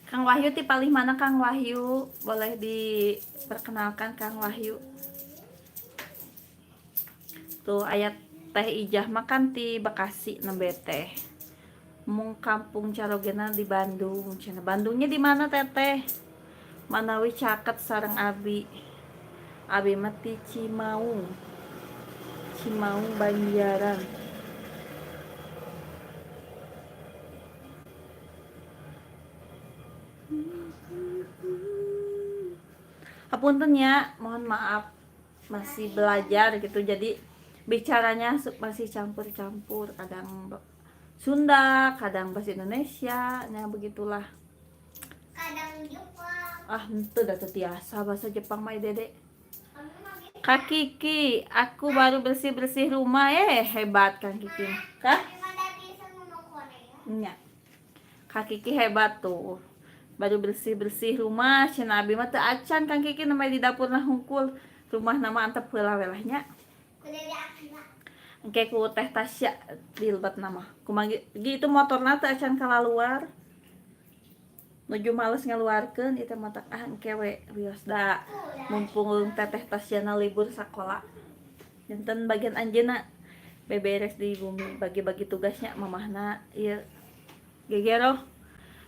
Kang Wahyu ti palih mana Kang Wahyu? Boleh diperkenalkan Kang Wahyu. Tuh ayat Teh Ijah makan ti Bekasi nembe teh. Mung kampung Carogena di Bandung. Cina Bandungnya di mana Teteh? manawi caket sareng abi mati Cimaung Banjaran. Hapunten ya, mohon maaf masih belajar gitu, jadi bicaranya masih campur-campur, kadang Sunda, kadang bahasa Indonesia, nah begitulah. Kadang Jepang. Itu dah terbiasa bahasa Jepang mah Dede. Kak Kiki, aku baru bersih-bersih rumah. Hebat Kang Kiki. Kak? Nya. Kak Kiki hebat tuh. Baru bersih-bersih rumah, cenah abi mah teu acan Kang Kiki namanya di dapur nah hungkul. Rumah nama antep heula welahnya. Engke ku teh Tasya dilebet nama. Kumaha gitu motorna teu acan kalaluar. Nuju males ngaluarkeun itu matak engke we wios da mumpung teteh Tasyana libur sekolah. Janten bagian anjeuna beberes di bumi, bagi-bagi tugasnya mamahna ieu gegero.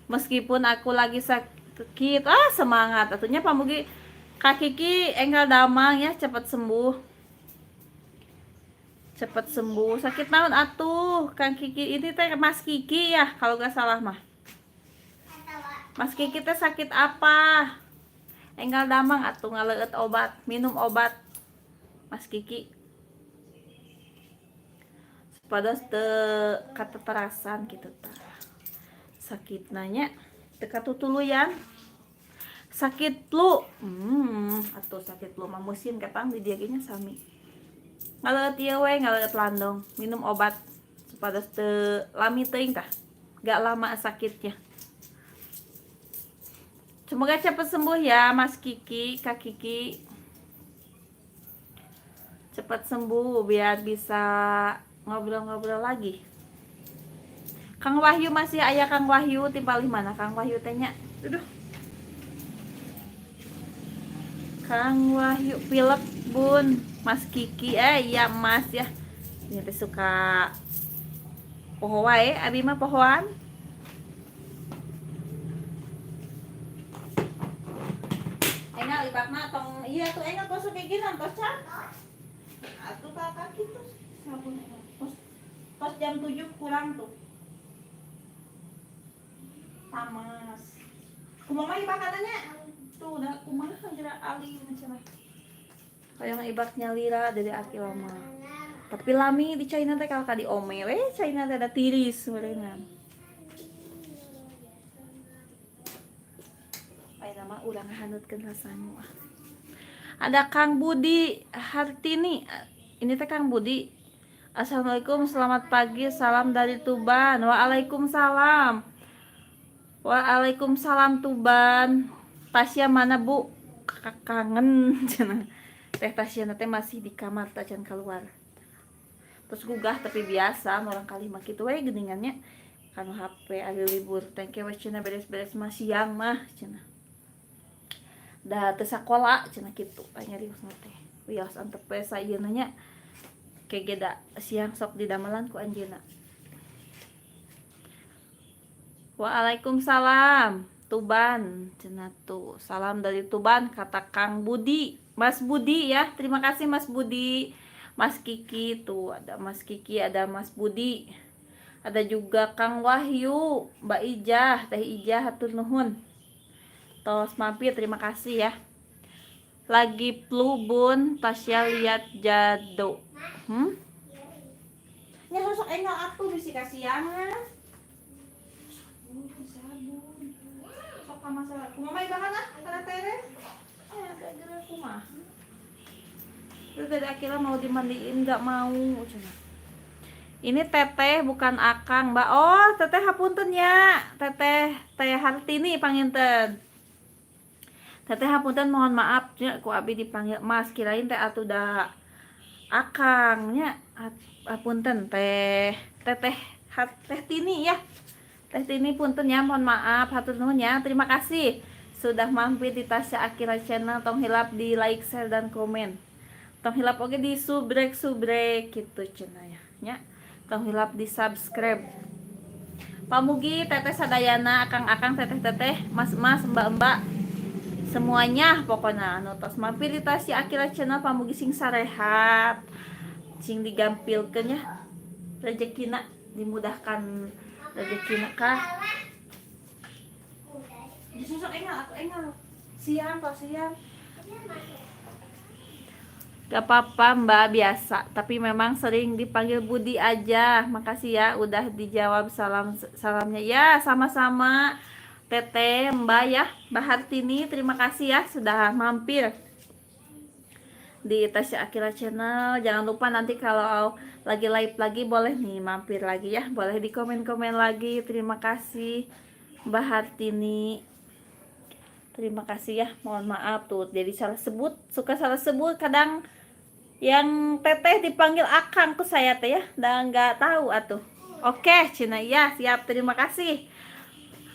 Meskipun aku lagi sakit, semangat atunya pamugi Kak Kiki enggal damang ya, cepat sembuh. Cepat sembuh. Sakit naon atuh Kang Kiki? Ini teh Mas Kiki ya kalau gak salah mah. Mas Kiki teh sakit apa? Enggal damang atuh ngaleut obat, minum obat Mas Kiki. Padas teu kateparasan gitu tah. Sakit nanya teu katutuluyan. Sakit flu. Atuh sakit flu mah musim katang di dieu nya sami. Ngaleut ieu we, ngaleut landong, minum obat supados teu lami teuing tah. Gak lama sakitnya. Semoga cepat sembuh ya Mas Kiki, Kak Kiki. Cepat sembuh biar bisa ngobrol-ngobrol lagi. Kang Wahyu masih aya Kang Wahyu timpalih mana Kang Wahyu tanya. Duduh. Kang Wahyu pilek bun Mas Kiki iya Mas ya. Ini teh suka poho wae abi mah pohoan. Engal ibakna tong iya tuh engal tos kayak gini tos can. Atuh kakak gitu sabun tos jam 7 kurang tuh. Tamas. Kumaha ibakannya? Tuh udah kumaha geura ali cenah. Kayak ibaknya lira dari aki lama. Tapi lami di China teh kalau di ome we China teh ada tiris meureungan. Nama ulang hanutkeun rasanu. Ada Kang Budi Hartini. Ini teh Kang Budi. Assalamualaikum, selamat pagi, salam dari Tuban. Waalaikumsalam. Waalaikumsalam Tuban. Tasya mana Bu? Kakak kangen cenah. Teh Tasya teh masih di kamar teh can keluar. Terus gugah tapi biasa orang kali mah kitu we geuningannya. Kan HP ari libur teh we cenah beres-beres mah siang mah cenah. Da teu sakola cenah kitu nyarios teh wios antep we sayeuna nya kegeda siang sok didamelan ku anjeunna. Waalaikumsalam Tuban cenah tuh salam dari Tuban kata Kang Budi Mas Budi ya, terima kasih Mas Budi. Mas Kiki tuh ada Mas Kiki, ada Mas Budi, ada juga Kang Wahyu, Mbak Ijah, Teh Ijah hatur nuhun. Tos mampir, terima kasih ya. Lagi flu bun, Tasya lihat jado. Ya sosok enggak atuh bisi kasiangan. Sok ka masalah. Kumaha ibahan ah, kana tere? Ada geura kumaha. Terus dari akhirnya mau dimandiin enggak mau cenah. Ini teteh bukan akang, Mbak. Oh, teteh hapunten ya. Teteh Hartini panginten. Teteh hapunten mohon maaf nya ku abi dipanggil Mas, kirain teh atuh da akangnya. Hapunten teteh Tini ya. Teh Tini punten ya, mohon maaf hatur nuhun ya. Terima kasih sudah mampir di Tasya Akira channel. Tong hilap di like, share dan komen. Tong hilap oke di subrek gitu cenah ya. Nya. Tong hilap di subscribe. Pamugi teteh sadayana, akang-akang, teteh-teteh, mas-mas, mbak-mbak semuanya pokoknya anu tos mampir di tas si Akila channel pamugi sing sarehat sing digampilkeun nya rezekina dimudahkan rezekina kah disusuk engal siang kok siang gak apa-apa Mbak, biasa tapi memang sering dipanggil Budi aja. Makasih ya udah dijawab salamnya ya. Sama-sama Teteh Mbak ya, Mbak Hartini, terima kasih ya sudah mampir di Tasya Akila channel. Jangan lupa nanti kalau lagi live lagi boleh nih mampir lagi ya, boleh di komen-komen lagi. Terima kasih Mbak Hartini, terima kasih ya. Mohon maaf tuh jadi salah sebut, suka salah sebut kadang. Yang Teteh dipanggil Akang ke saya teh ya, dan nggak tahu atuh. Oke Cina ya, siap, terima kasih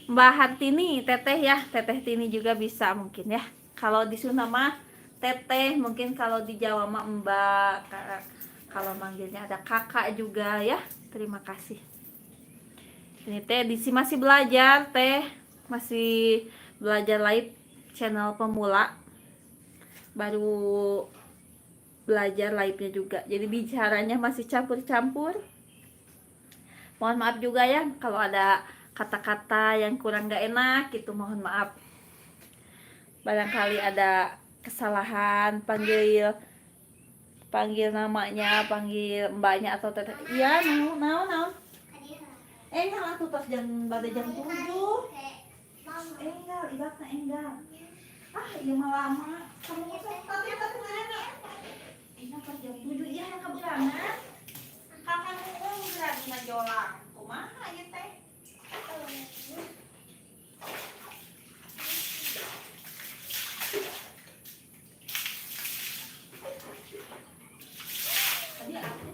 Mbak Hartini, Teteh ya, Teteh Tini juga bisa mungkin ya. Kalau di Sunda mah Teteh, mungkin kalau di Jawa mah Mbak, kalau manggilnya ada kakak juga ya. Terima kasih. Ini Teh di sini masih belajar Teh, masih belajar live channel pemula, baru belajar live-nya juga. Jadi bicaranya masih campur-campur. Mohon maaf juga ya kalau ada kata-kata yang kurang gak enak gitu, mohon maaf. Barangkali ada kesalahan panggil namanya, panggil mbaknya atau teteh. Iya, naon. Enggak atuh pas pada jam 7. Enggak, ibaratnya enggak. Ah, iya mah lama. Kamu tapi ini pas jam 7 iya yang keberangan. Kakak ngomong berarti ngajolang. Kumaha ieu teh? Tadi aku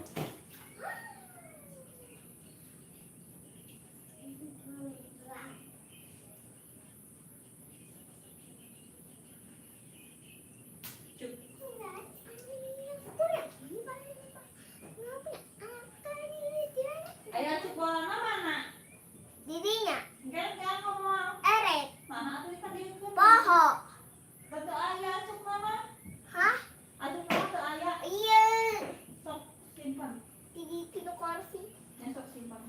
ayo cuk bolana mana? Didinya Enggak ngomong. eret Mana atuh tadi itu? poho. Teu aya cuk mama. Hah? Atuh mama teu aya. Iya. Sok simpan. Di kursi. Ya sok simpan.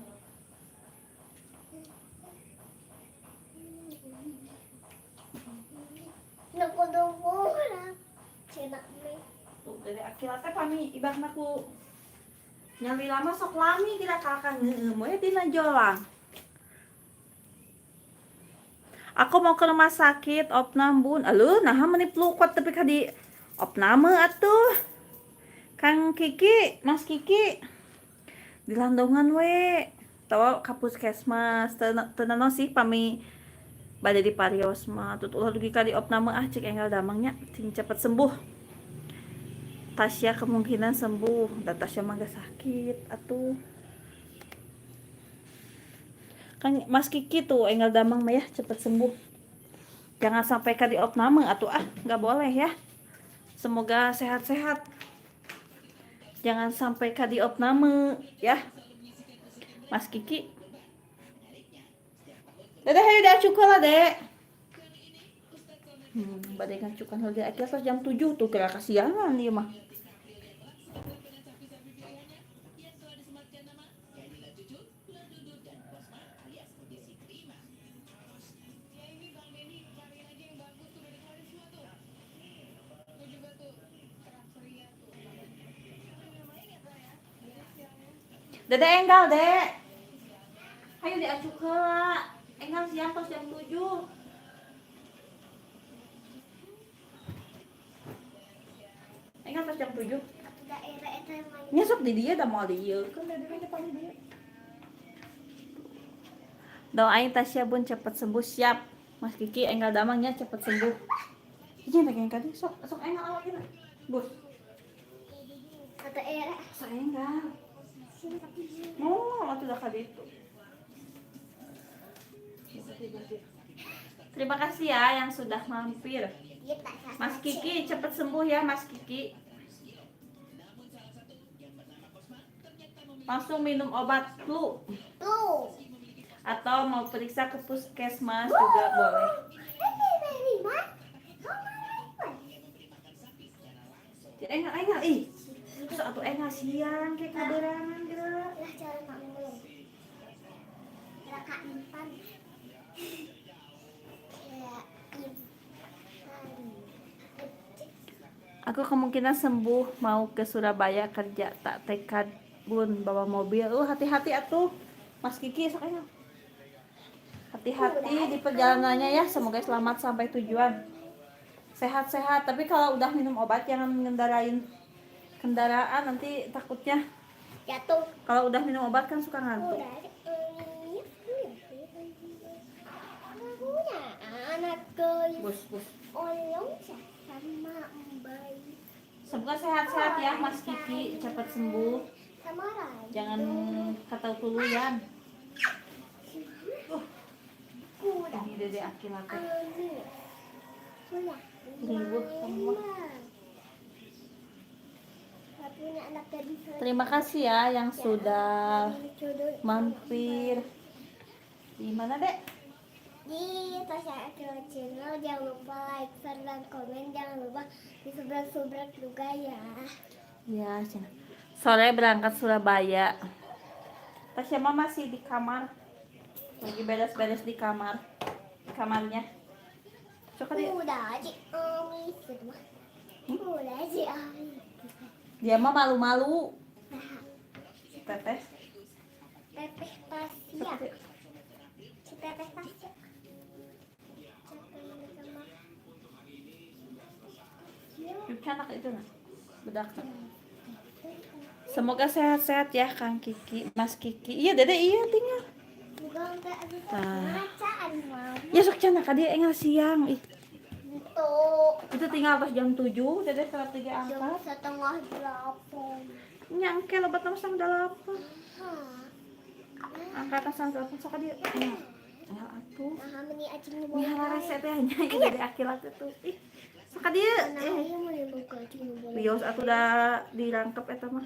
Nunggu lah. Cina me. Tuh dari Akila teh pami ibakna ku nyali lama sok lami tidak kakak ngeueum we dina jolang. Aku mau ke rumah sakit opnam bun. Aluh naha meuni plukot tapi ka di opname atuh. Kang Kiki, Mas Kiki. Di Landongan we. Tahu ka puskesmas teu naon sih pami bade di parios mah tut ulah dugi ka di opname ah cek enggal damangnya sing cepet sembuh. Tasya kemungkinan sembuh, dan Tasya mah gak sakit atuh. Kan Mas Kiki tuh enggal damang mah ya cepet sembuh. Jangan sampai ka di opname atuh ah, nggak boleh ya. Semoga sehat-sehat. Jangan sampai ka di opname ya. Mas Kiki. Dede hayu diacukeun lah, Dek. Badai ngacukan harga akhirnya pas jam 7 tuh kira kasihan dia mah. Dede enggal, Dek. Hayu diacukeun lah. Enggal siang pas jam 7. Enggal pas jam 7. Daerah eta mah. Nyesok di dia da mau dieu kan dede depan dia. Doain Tasya bun cepat sembuh, siap. Mas Kiki enggal damangnya cepat sembuh. Ijin pengen kadi sok enggal awak gini. Bos. Kata era. Sok enggal. Sini tapi Oh, waktu udah kali itu. Terima kasih ya yang sudah mampir. dia tak sakit. Mas Kiki cepat sembuh ya Mas Kiki. Langsung minum obat flu Tuh. atau mau periksa ke puskesmas juga boleh. Ini dari mana? atuh siang kayak kaberangan geura. Lah jalan mak belum. Raka impan. Ya, impan. Aku kemungkinan sembuh mau ke Surabaya kerja tak tekad bun bawa mobil. Hati-hati atuh Mas Kiki soalnya. Hati-hati di perjalanannya ya. Semoga selamat sampai tujuan. Sehat-sehat. Tapi kalau udah minum obat jangan ngendarain kendaraan, nanti takutnya Jatuh. kalau udah minum obat kan suka ngantuk. Punya anak guys. Bus. Olong sama Mbak. Semoga sehat-sehat ya Mas Kiki, cepat sembuh. Sama Rai. Jangan kata tuluyan. Kuda. Ini Dede Akila teh. Punya. Ribut semua. Punya anak gadis. Terima kasih ya yang sudah mampir. Di mana, Dek? Di Tasya Akila Channel. Jangan lupa like, share, dan komen. Jangan lupa di subscribe juga ya. Ya, Cina. Sore berangkat Surabaya. Tasya mah masih di kamar. Lagi beres-beres di kamar. Kamarnya. Coba dia. Udah aja Ami semua. Udah aja Ami. Dia mah malu-malu. Teteh. Teteh Tasya. Si Teteh Tasya. Canak itu nah. Bedak. Semoga sehat-sehat ya Kang Kiki, Mas Kiki. Iya, Dede iya tinggal. Bukan enggak Ah. bacaan mau. Ya sok canak dia enggak siang. Ih, Tuh. itu tinggal pas jam 7, Dede salat 3 Jam angkat. 7:30. Nyangke lobat nama sang dalapan. Hah. Angkatan sang dalapan sok dia. Ya atuh. Nah, meni acing Ini mau. hara rese teh nya ieu Dede Akilat itu. Ih, sok dia. Nah, ieu mau dibuka acing mau. Bios atuh udah dirangkep eta mah.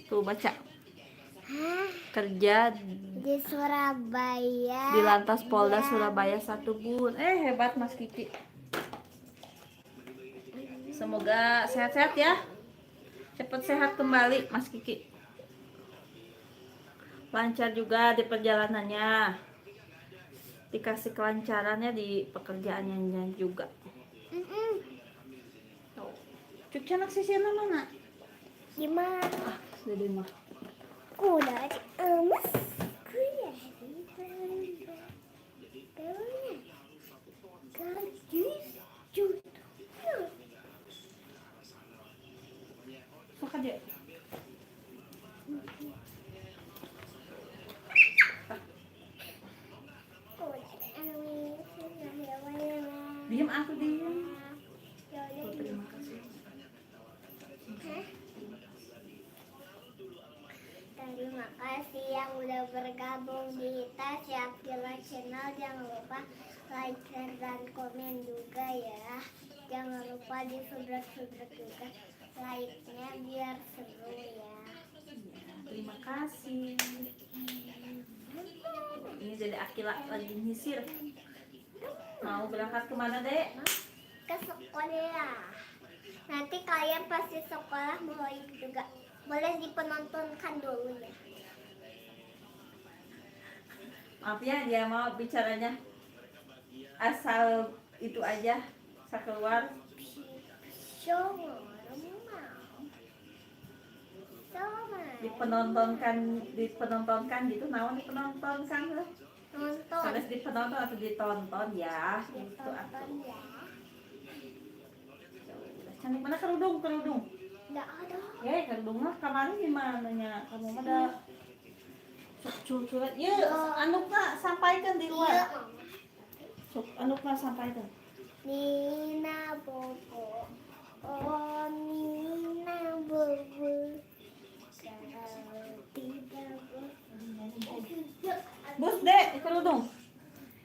Tuh baca. Hah? Kerja Di Surabaya. di Lantas Polda Surabaya 1 bun. Hebat Mas Kiki. Semoga sehat-sehat ya. Cepat sehat kembali Mas Kiki. Lancar juga di perjalanannya. Dikasih kelancarannya di pekerjaannya juga. Cucu anak sisirna mana? Gimana? Ah, Dede mah. Kuda aja emas. Kuda. Gadis juta. Sok aja. Diam aku diam. Oh, terima kasih. Terima kasih yang udah bergabung di Tasya Akila Channel. Jangan lupa like, share, dan komen juga ya. Jangan lupa di subscribe juga. Like-nya biar seru ya. Terima kasih. Ini jadi Akila lagi nyisir. Mau berangkat kemana, Dek? Ke sekolah. Nanti kalian pasti sekolah mau juga. Boleh dipenontonkan dulu ya. Maaf ya, dia mau bicaranya asal itu aja, saya keluar. Dipenontonkan gitu, naon dipenontonkan tuh. Nonton. Harus dipenonton atau ditonton ya. Gitu Ditonton atuh. ya. Cantik mana kerudung? Nggak ada. Kerudung mah kemarin gimana nya? Kamu mah ada curhat. Ya, Anukna sampaikan di Iya, luar. Mama. Sok Anukna sampaikan. Nina Bobo. Oh, Nina Bobo. Kalau tidak Bos, Dek, kerudung.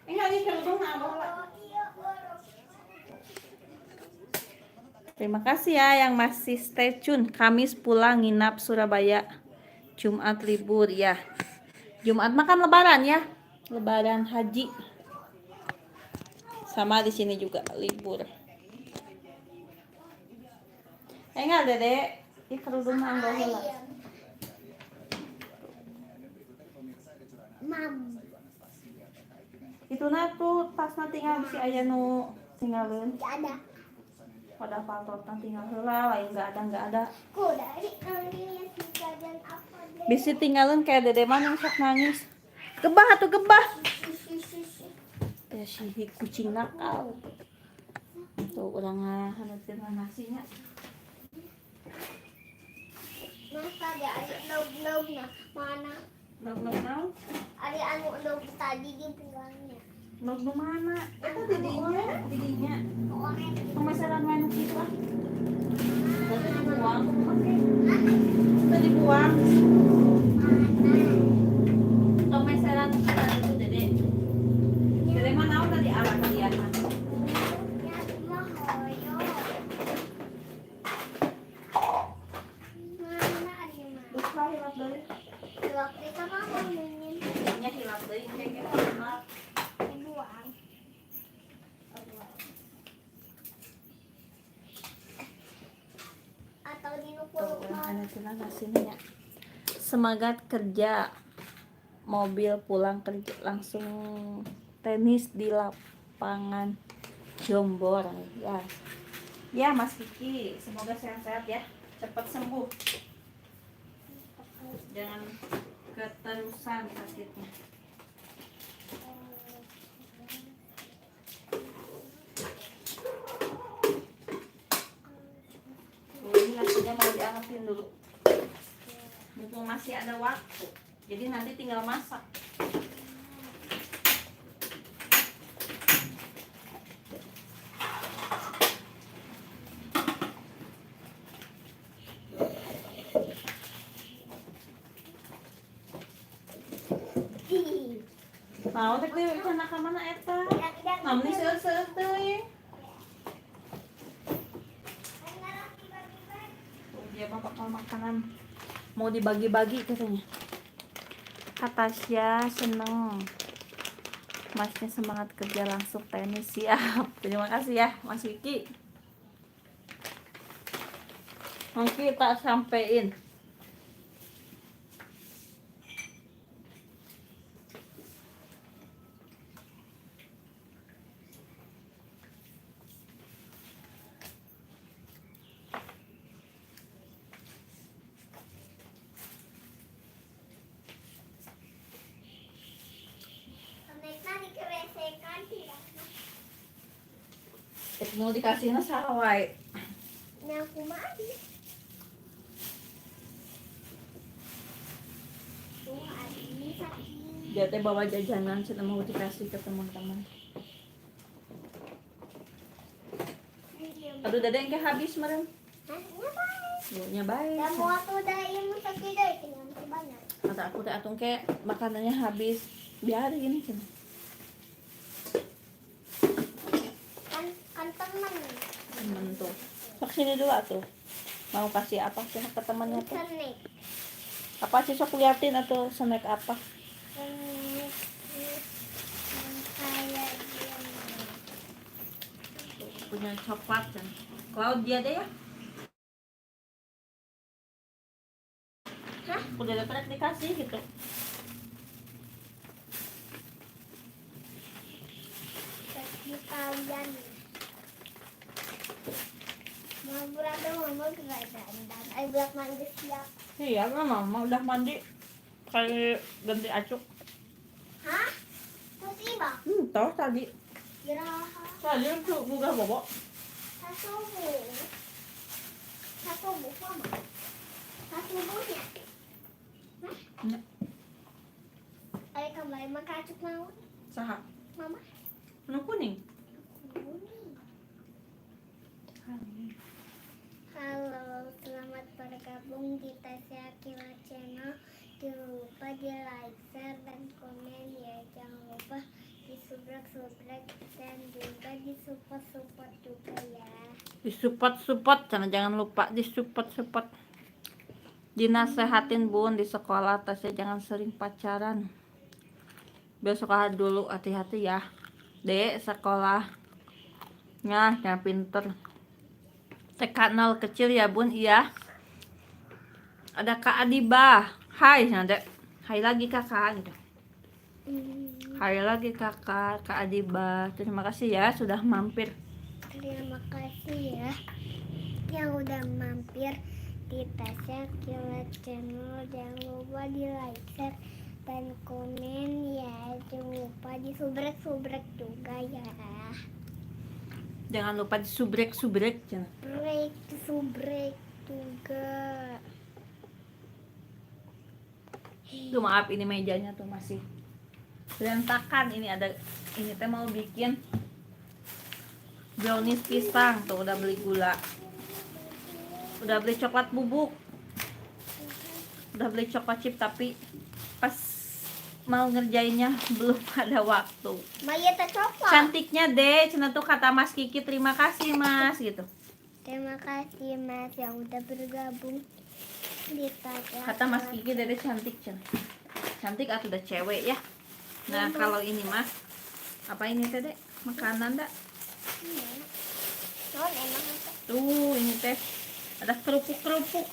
Enggak, ini kerudung na bawa. Terima kasih ya yang masih stay tune. Kamis pulang nginap Surabaya. Jumat libur ya. Jumat makan lebaran ya. Lebaran haji. Sama di sini juga libur. Enggak, Dedek. Di kerudung anggo heula. Mam. Itu tuh tasna tinggal si aya nu tinggalin. Gak ada. Pada paltotna tinggal heula, lain enggak ada. Kuda ini jajan apa deh? Bisi tinggalin kayak Dede mah yang sok nangis. Gebah atuh gebah. Ya si kucing nakal. Tuh urang ngahaneukeun nasinya. Masa ada adik lauk nah mana? Lauk-lauk Adik anu lauk tadi di pulangnya. lauk nu mana? Eta didinya. Orang Pemasaran menu gitu lah. Tadi dibuang. Tadi dibuang. Pemasaran itu Dede. Dede mah naon tadi arah kalian. ya mah hoyo. Mana adik mah? Terus lah hilap deui. Waktu itu mama nyanyi Nya hilap deui kayak gitu. buang. Atau di Tuh nukul ada tulang nasinya. Semangat kerja. Mobil pulang kerja langsung tenis di lapangan Jombor ya. Ya Mas Kiki, semoga sehat-sehat ya, cepat sembuh. Jangan keterusan sakitnya. Ini nasinya mau diangetin dulu. Mumpung masih ada waktu. Jadi nanti tinggal masak. Mau teh deui cenah ka mana eta? Namni seueur-seueur teuing. Dia mah bakal makanan mau dibagi-bagi katanya. Kata Tasya seneng. Masnya semangat kerja langsung tenis siap. Terima kasih ya Mas Kiki. Mungkin tak sampein. Mau dikasihnya sawai. Nyaku mandi. Tuh ini sakit. Dia teh bawa jajanan sudah mau dikasih ke teman-teman. Aduh Dede engke habis meren. Hah? Nyapain? Nya baik. Dan mau aku udah ilmu sakit deh, tinggal masih banyak. Kata aku teh atung ke makanannya habis. Biar gini cenah. Kan teman. Temen tuh. Sok sini dulu atuh. Mau kasih apa sih ke temannya tuh? Snack. Apa sih sok liatin atau snack apa? Snack. Kayak dia. Punya coklat kan. Claudia deh ya. Hah? Udah dapat dikasih gitu. Di kalian. Mau berada mau gak dandan. Ayo buat mandi siap. Iya, mama udah mandi. Kayak ganti acuk. Hah? Terus iba? Toh tadi. Geraha. Tadi tuh buka bobo. Satu bu. Satu bu sama. Satu bunya. Hah? Nya. Ayo kembali makan acuk mau. Saha? Mama. Nu kuning. Halo, selamat bergabung di Tasya Akila Channel. Jangan lupa di like, share, dan komen ya. Jangan lupa di subscribe dan juga di support juga ya. Disupport jangan lupa disupport. Dinasehatin bun di sekolah Tasya jangan sering pacaran. Besok dulu, hati-hati ya. Dek, sekolahnya yang pinter. TK 0 kecil ya bun, iya. Ada Kak Adiba. Hai, Dek. Hai lagi kakak gitu. Hai lagi kakak, Kak Adiba. Terima kasih ya sudah mampir. Terima kasih ya yang udah mampir di Tasya Kilat Channel. Jangan lupa di like, share, dan komen ya. Jangan lupa di subrek juga ya. Jangan lupa di subrek. Subrek juga. Tuh maaf, ini mejanya tuh masih berantakan. Ini teh mau bikin brownies pisang. Tuh udah beli gula, udah beli coklat bubuk, udah beli coklat chip, tapi pas mau ngerjainnya belum ada waktu. Maya teh coklat. Cantiknya deh, cina tuh kata Mas Kiki, terima kasih Mas gitu. Terima kasih Mas yang udah bergabung di Tasya. Kata Mas Kiki dede cantik cina. Cantik atau udah cewek ya. Nah kalau ini Mas, apa ini teh dek? Makanan dak? Oh, enak Mas. Tuh ini teh ada kerupuk,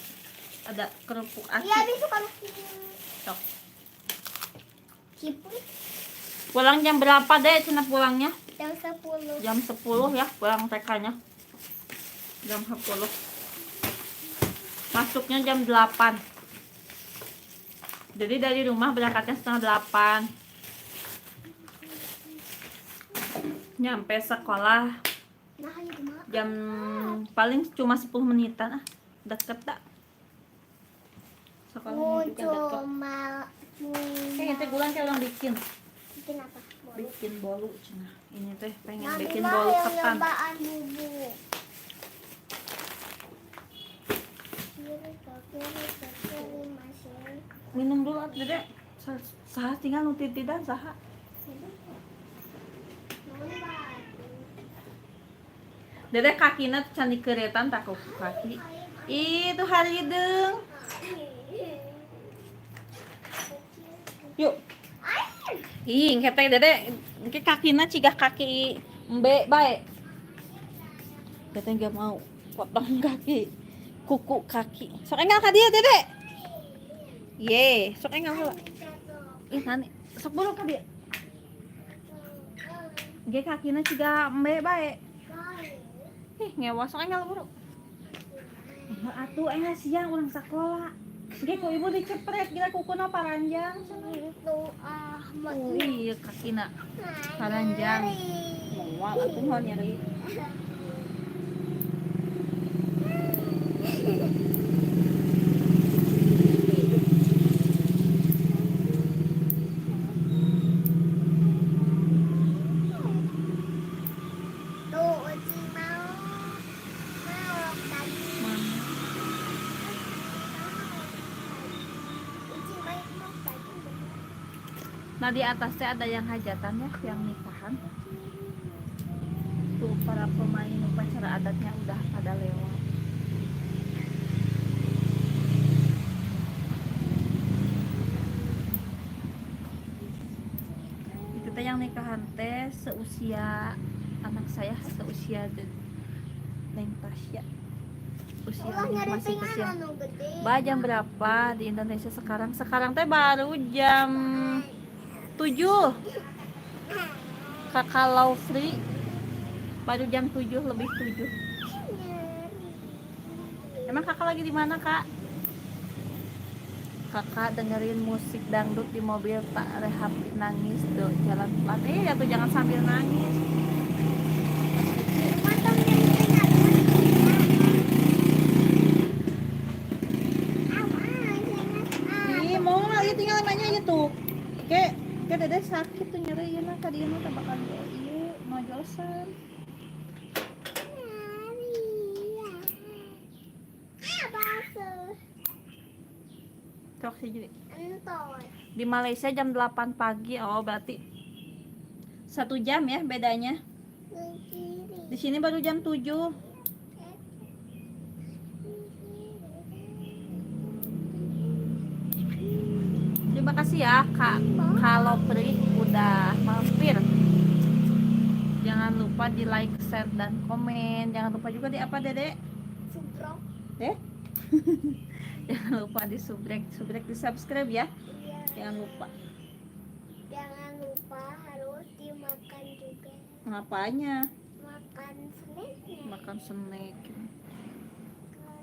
ada kerupuk aci. Iya, bisa kalau Sok. Cipul Pulang jam berapa deh cina pulangnya? jam 10. Jam 10 ya pulang TK-nya. Jam 10. Masuknya jam 8. Jadi dari rumah berangkatnya setengah 8. Nyampe sekolah Nah, itu mah. jam paling cuma 10 menitan. Deket tak? Sekolahnya juga deket. Cuma Kayaknya teh bulan kayak orang bikin bikin apa? bikin bolu cina. Ini teh pengen Nah, bikin Bima bolu yang ketan. nyobaan bubuk. Kiri, masih. Minum dulu dede. Saha tinggal nu titidan saha. Dede kakina can dikeretan tak ku kaki. Itu harideung. Yuk. Ih, ngeteh dede ke kakina cigah kaki embe bae. Dede enggak mau potong kaki. Kuku kaki. Sok engal ka dia dede. Ye, sok engal heula. Ih, nani. Sok buru ka dia. Ge kakina cigah embe bae. Ih, ngewa sok engal buru. Atuh engal siang urang sakola. Ge ku ibu dicepret gila kukuna paranjang. Itu Oh iya kakina paranjang. Mual atuh mau nyeri. tuh Uci mau tadi. Uci mau tadi. Nah di atasnya ada yang hajatan ya, yang nikahan. Tuh para pemain upacara adatnya udah pada lewat. Itu teh yang nikahan teh seusia anak saya, seusia Neng Tasya. Usianya masih kecil. Gede. Jam berapa di Indonesia sekarang? Sekarang teh baru jam 7. Kakak Laufri baru jam 7 lebih 7. Emang kakak lagi di mana kak? Kakak dengerin musik dangdut di mobil Pak Rehab nangis tuh jalan pelan. Ya tuh jangan sambil nangis. Ih mau lagi tinggal namanya gitu. Kayak dede sakit tuh nyeri ya nah tadi mah tabakan iya mau jelasan. Cok sih jadi. Di Malaysia jam 8 pagi. Oh berarti 1 jam ya bedanya. Di sini baru jam 7. Terima makasih ya Kak Kalopri udah mampir. Jangan lupa di like, share, dan komen. Jangan lupa juga di apa Dede? Subrok. Jangan lupa di subrek di subscribe ya. Iya. Jangan lupa. Jangan lupa harus dimakan juga. Ngapanya? Makan snacknya. Makan snack.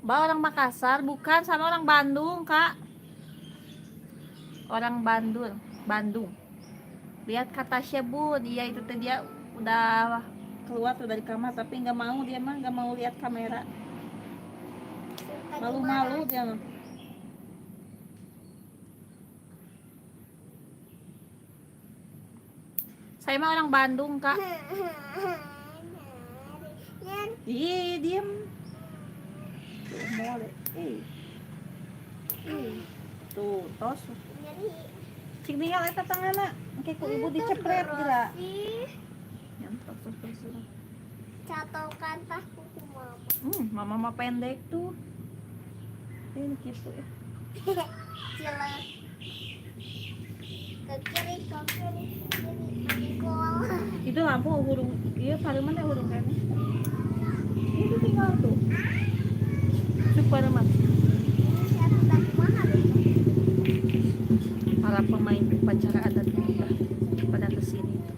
Mbak orang Makassar bukan, sama orang Bandung Kak. Orang Bandung. Lihat kata Syebun, iya itu tadi dia udah keluar tuh dari kamar tapi nggak mau, dia mah nggak mau lihat kamera. Malu-malu dia mah. Saya mah orang Bandung Kak. Ih, diem. Mole. Tuh, tos. Cik tinggal eta tanganna. Engke ku ibu dicepret gila. Nyantok terus. Catokan tas kuku mama. Mama mah pendek tuh. Ini gitu ya. Jelek. Ke kiri, ke kiri. Gol. Itu lampu hurung, iya pareman ya hurung kene. Itu tinggal tuh. Super mas. Siapa tadi mana deh? Para pemain upacara adat udah pada kesini tuh.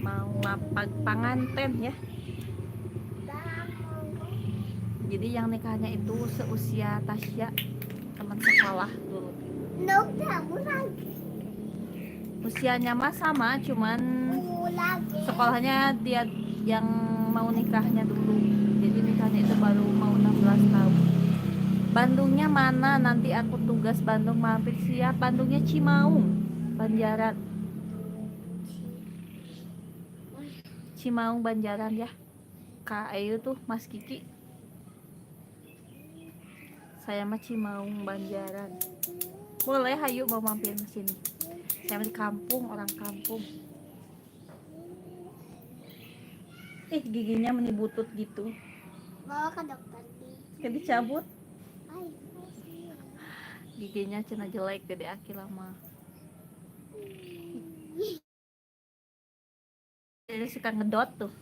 Mau ngapag panganten ya. Jadi yang nikahnya itu seusia Tasya, teman sekolah dulu. Kamu lagi. Usianya mah sama, cuman Lagi. sekolahnya dia yang mau nikahnya dulu. Jadi nikahnya itu baru mau 16 tahun. Bandungnya mana? Nanti aku tugas Bandung mampir siap. Bandungnya Cimaung, Banjaran. Cimaung Banjaran ya. Kak Ayu tuh Mas Kiki. Saya mah Cimaung Banjaran. Boleh hayu mau mampir ke sini. Saya di kampung, orang kampung. Giginya menibutut gitu. Bawa ke dokter. Kayak dicabut. Ay, Giginya cina jelek gede aki lama. Jadi suka ngedot tuh.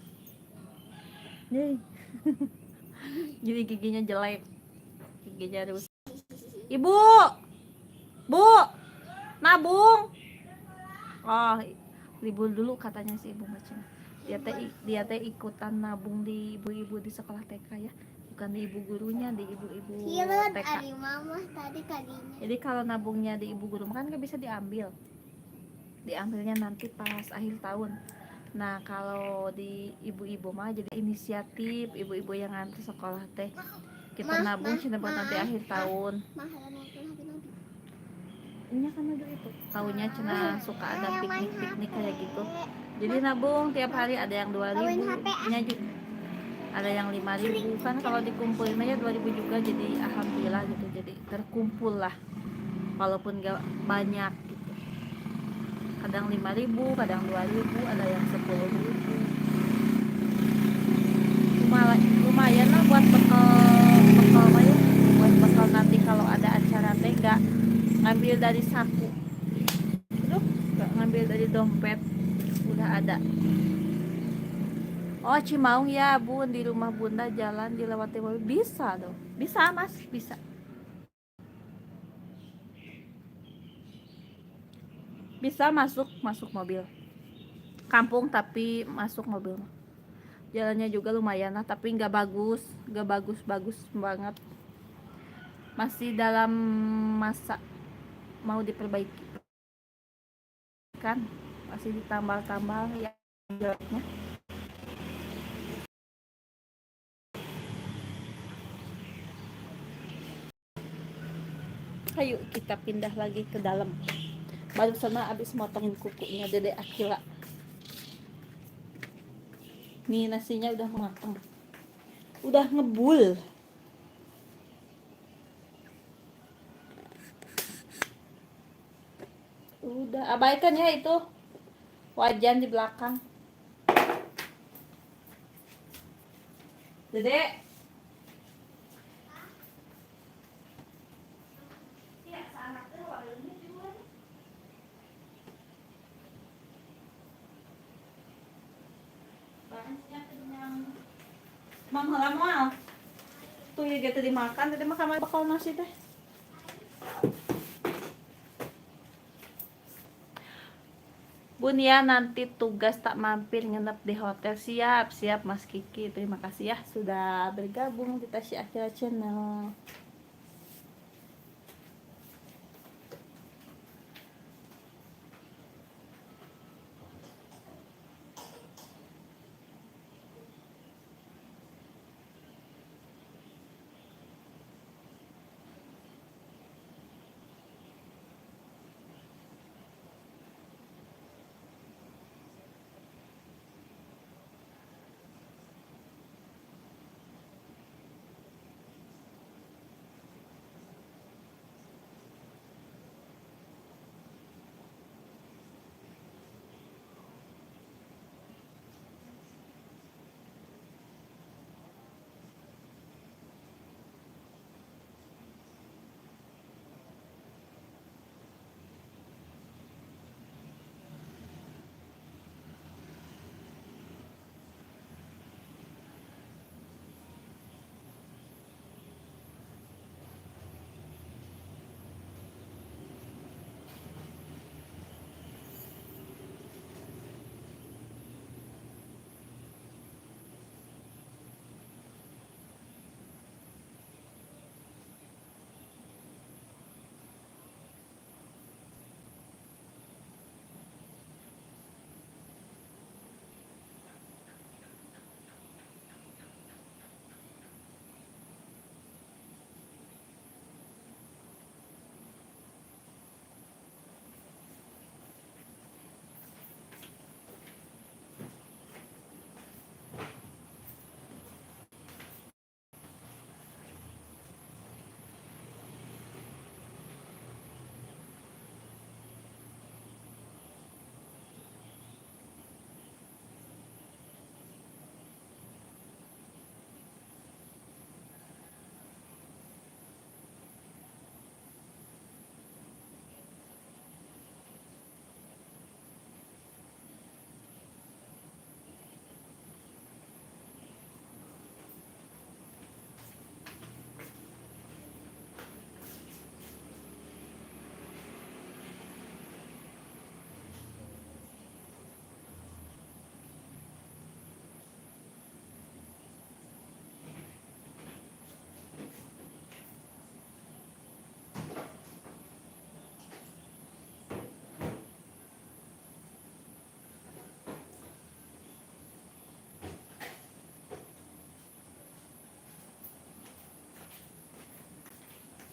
Jadi giginya jelek. Giginya rusak. Ibu! Bu! Nabung! Oh, libur dulu katanya si ibu macam. Dia teh ikutan nabung di ibu-ibu di sekolah TK ya. Bukan di ibu gurunya, di ibu-ibu TK. Ari mama tadi kadinya. Jadi kalau nabungnya di ibu guru kan nggak bisa diambil. Diambilnya nanti pas akhir tahun. Nah, kalau di ibu-ibu mah jadi inisiatif ibu-ibu yang nganter sekolah teh. Kita nabung cina buat nanti akhir tahun. Ini kan ada itu. Tahunnya cina suka ada piknik-piknik kayak gitu. Jadi nabung tiap hari ada yang 2.000 nya juga. Ada yang 5.000 kan kalau dikumpulin aja 2.000 juga, jadi alhamdulillah gitu, jadi terkumpul lah walaupun gak banyak gitu, kadang 5.000 kadang 2.000 ada yang 10.000. Lumayan lah buat bekal ya, buat bekal nanti kalau ada acara teh gak ngambil dari saku, gak ngambil dari dompet, udah ada. Oh, Cimaung ya bun, di rumah bunda jalan dilewati mobil bisa dong, bisa mas, bisa masuk mobil kampung tapi masuk mobil. Jalannya juga lumayan lah tapi nggak bagus banget, masih dalam masa mau diperbaiki kan, masih ditambal ya jalannya. Ayo kita pindah lagi ke dalam. Baru sama abis motongin kukunya Dede Akila. Nih nasinya udah matang, udah ngebul. Udah abaikan ya itu wajan di belakang. Dede. Mama lama. Tuh ya gitu dimakan, tadi makan bakal nasi teh. Bun ya, nanti tugas tak mampir nginep di hotel. Siap, siap Mas Kiki. Terima kasih ya sudah bergabung di Tasya Akila Channel.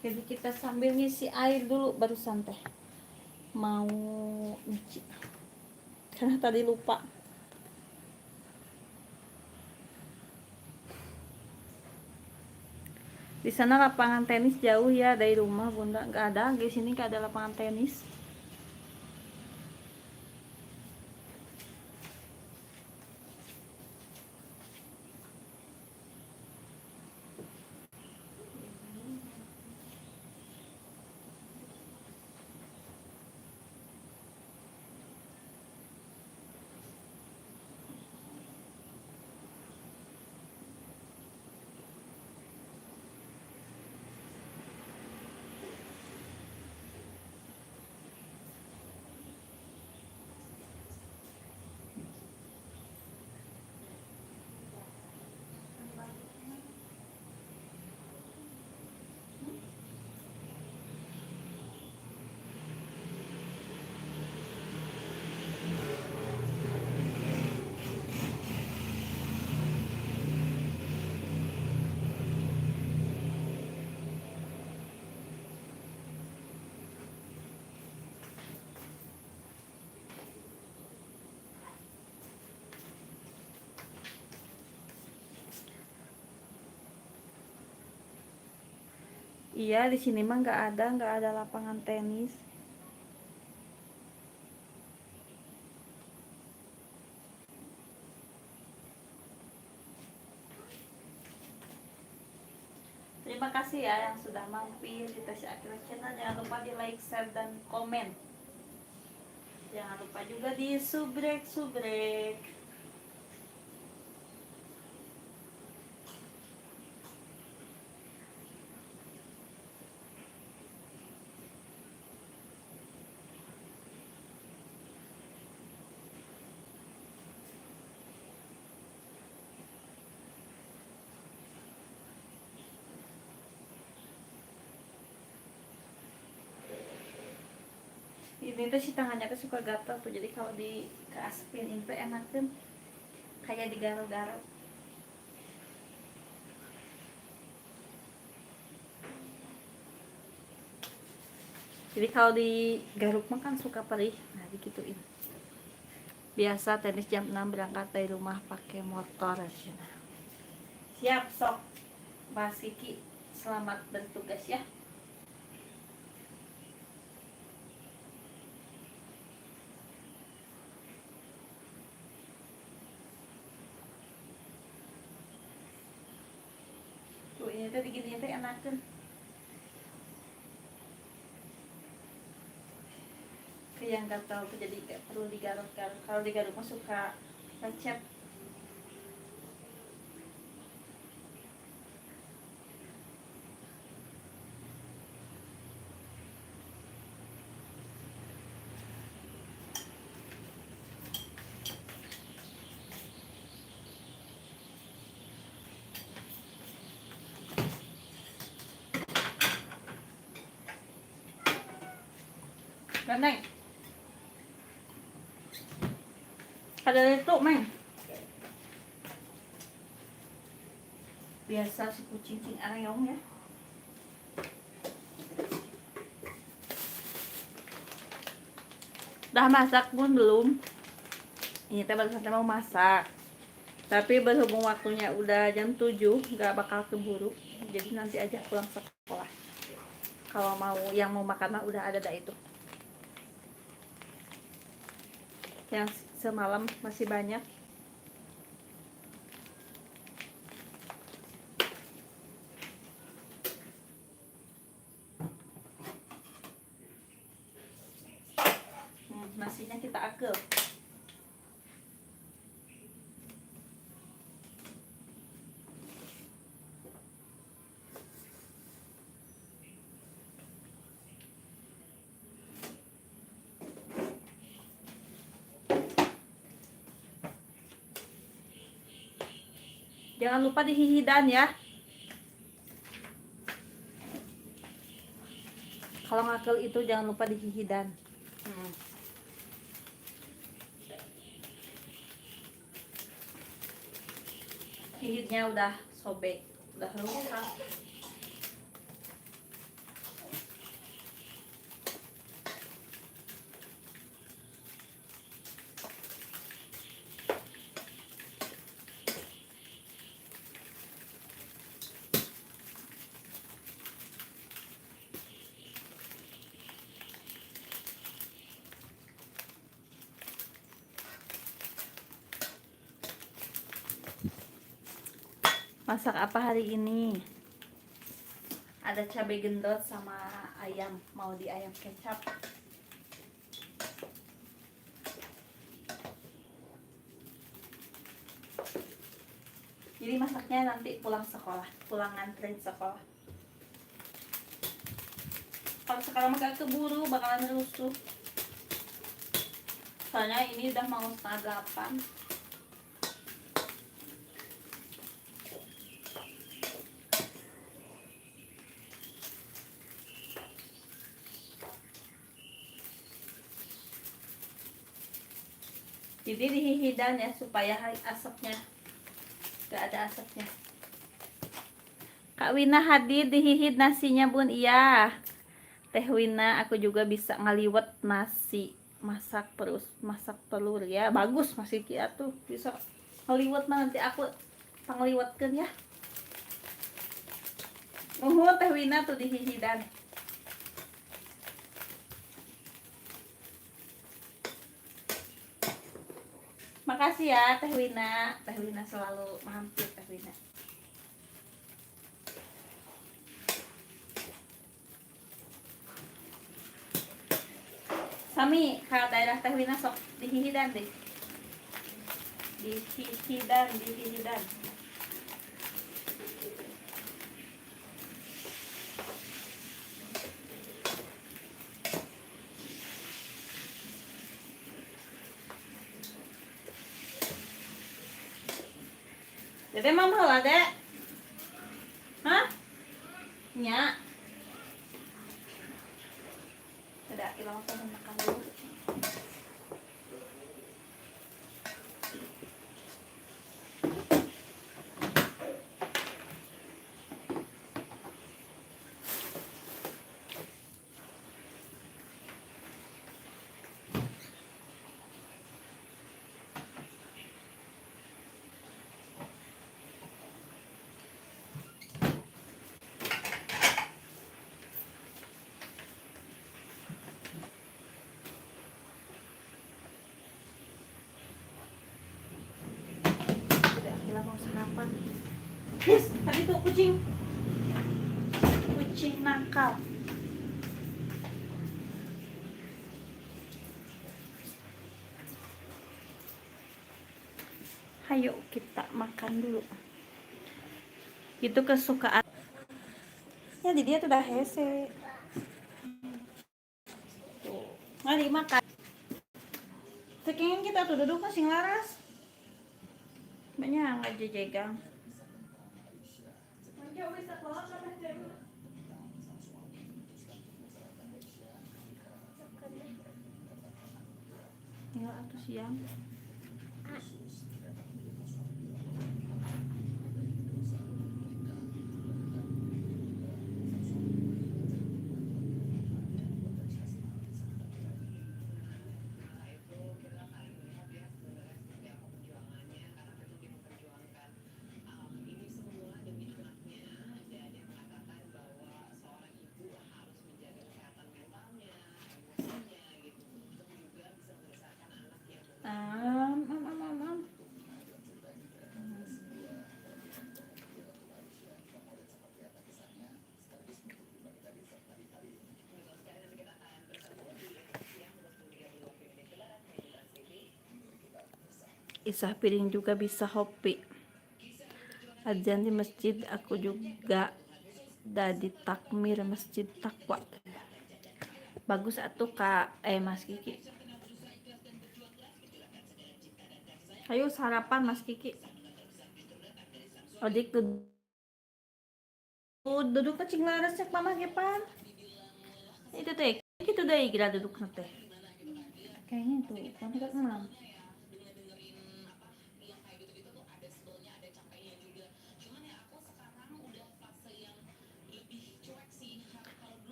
Jadi kita sambil ngisi air dulu baru santai. Mau nyuci. Karena tadi lupa. Di sana lapangan tenis jauh ya dari rumah Bunda. Nggak ada, di sini nggak ada lapangan tenis. Iya, di sini mah nggak ada lapangan tenis. Terima kasih ya yang sudah mampir di Tasya Akila Channel. Jangan lupa di like, share, dan komen. Jangan lupa juga di subrek. Ini tuh si tangannya tuh suka gatal tuh, jadi kalau di keaspin itu enak kan, kayak digaruk-garuk. Jadi kalau digaruk mah kan suka perih, nah digituin. Biasa tenis jam 6 berangkat dari rumah pakai motor aja. Siap sok, Mas Kiki, selamat bertugas ya. Tuh ini tuh digini tuh enak kan. Yang gatal tuh jadi gak perlu digaruk-garuk. Kalau digaruk mah suka lecet. Gandeng. Ada itu, Meng. Biasa si kucing areong ya. Udah masak pun belum? Ini teh baru mau masak. Tapi berhubung waktunya udah jam 7, gak bakal keburu. Jadi nanti aja pulang sekolah. Kalau mau yang mau makan mah udah ada dah itu. Yang semalam masih banyak. Nasinya kita akel. Jangan lupa dihihidan ya. Kalau ngakel itu jangan lupa dihihidan. Hihitnya udah sobek, udah rusak. Masak apa hari ini? Ada cabai gendot sama ayam. Mau di ayam kecap. Jadi masaknya nanti pulang sekolah, pulang nganterin sekolah. Kalau sekarang agak keburu bakalan rusuh. Soalnya ini udah mau setengah 8. Jadi dihihidan ya supaya asapnya gak ada asapnya. Kak Wina hadir dihihid nasinya bun. Iya Teh Wina, aku juga bisa ngaliwet nasi. Masak telur ya. Bagus Mas Kiki tuh bisa ngaliwet mah, nanti aku pangliwetkeun ya. Teh Wina tuh dihihidan. Makasih ya Teh Wina. Teh Wina selalu mampir Teh Wina. Sami ka daerah Teh Wina sok dihihidan deh. Dihihidan. Dede mah heula, Dek. Hah? Nya. Udah, kita makan dulu. mau sarapan. Yes, tadi tuh kucing nakal. Hayo kita makan dulu. Itu kesukaan. Ya di dia tuh udah hese. Tuh, mari makan. Sekian kita tuh duduk masing laras. Banyak nggak jejegang. Tinggal atau siang. Am, am, am, am, am. Isah piring juga bisa hopi. Ajan di masjid aku juga dari takmir masjid takwa. Bagus atuh kak Mas Kiki. Ayo sarapan Mas Kiki. Odik tuh duduk ke cing laras cek mama gepan. Itu teh gitu deh kira duduk teh. Kayaknya tuh kan dekat 6.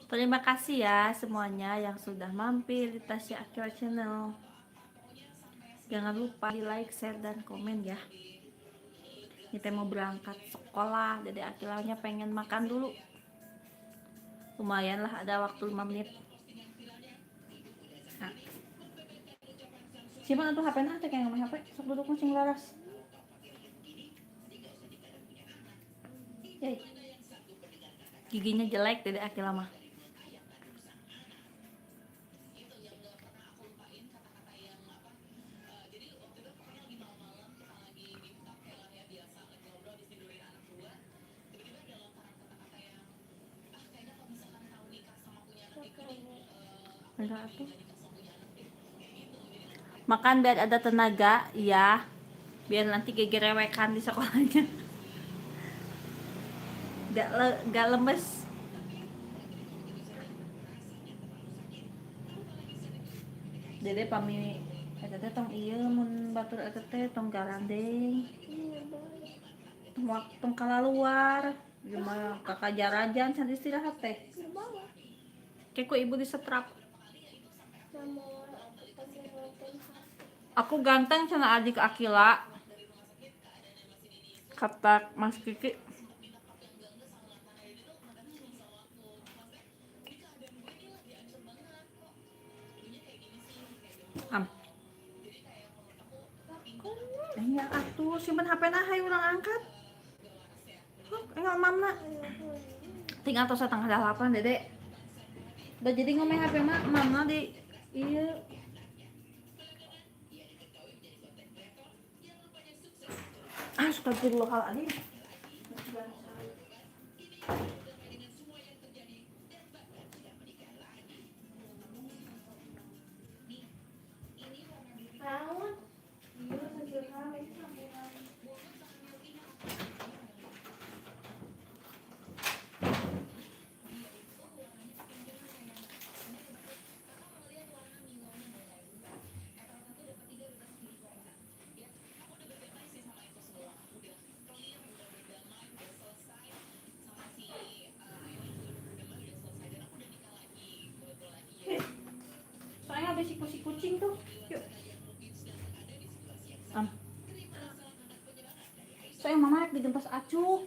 Terima kasih ya semuanya yang sudah mampir di Tasya Akira Channel. Jangan lupa di like, share, dan komen ya. Kita mau berangkat sekolah, jadi Akilanya pengen makan dulu. Lumayan lah ada waktu 5 menit. Nah. Simpan tuh HP nah, kayak ngomong HP, sok duduk kucing laras. Yay. Giginya jelek jadi Akila mah. Makan biar ada tenaga ya, biar nanti gigi rewekan di sekolahnya. Gak lemes. Dede pami eta teh tong ieu mun batur eta teh tong garandeng. Tong kalaluar, gimana kakak jarajan can istirahat teh. Kayak ku ibu disetrap. Aku ganteng cenah adik Akila. Kata Mas Kiki. Ya atuh simpen HP nah hayu urang angkat. Enggak mamna. Tinggal tos 7:30 Dede. Udah jadi ngomong HP mamna di iya. Astagfirullahaladzim. Soalnya ada si kucing tuh. Yuk. Soalnya mama dijempas acuh.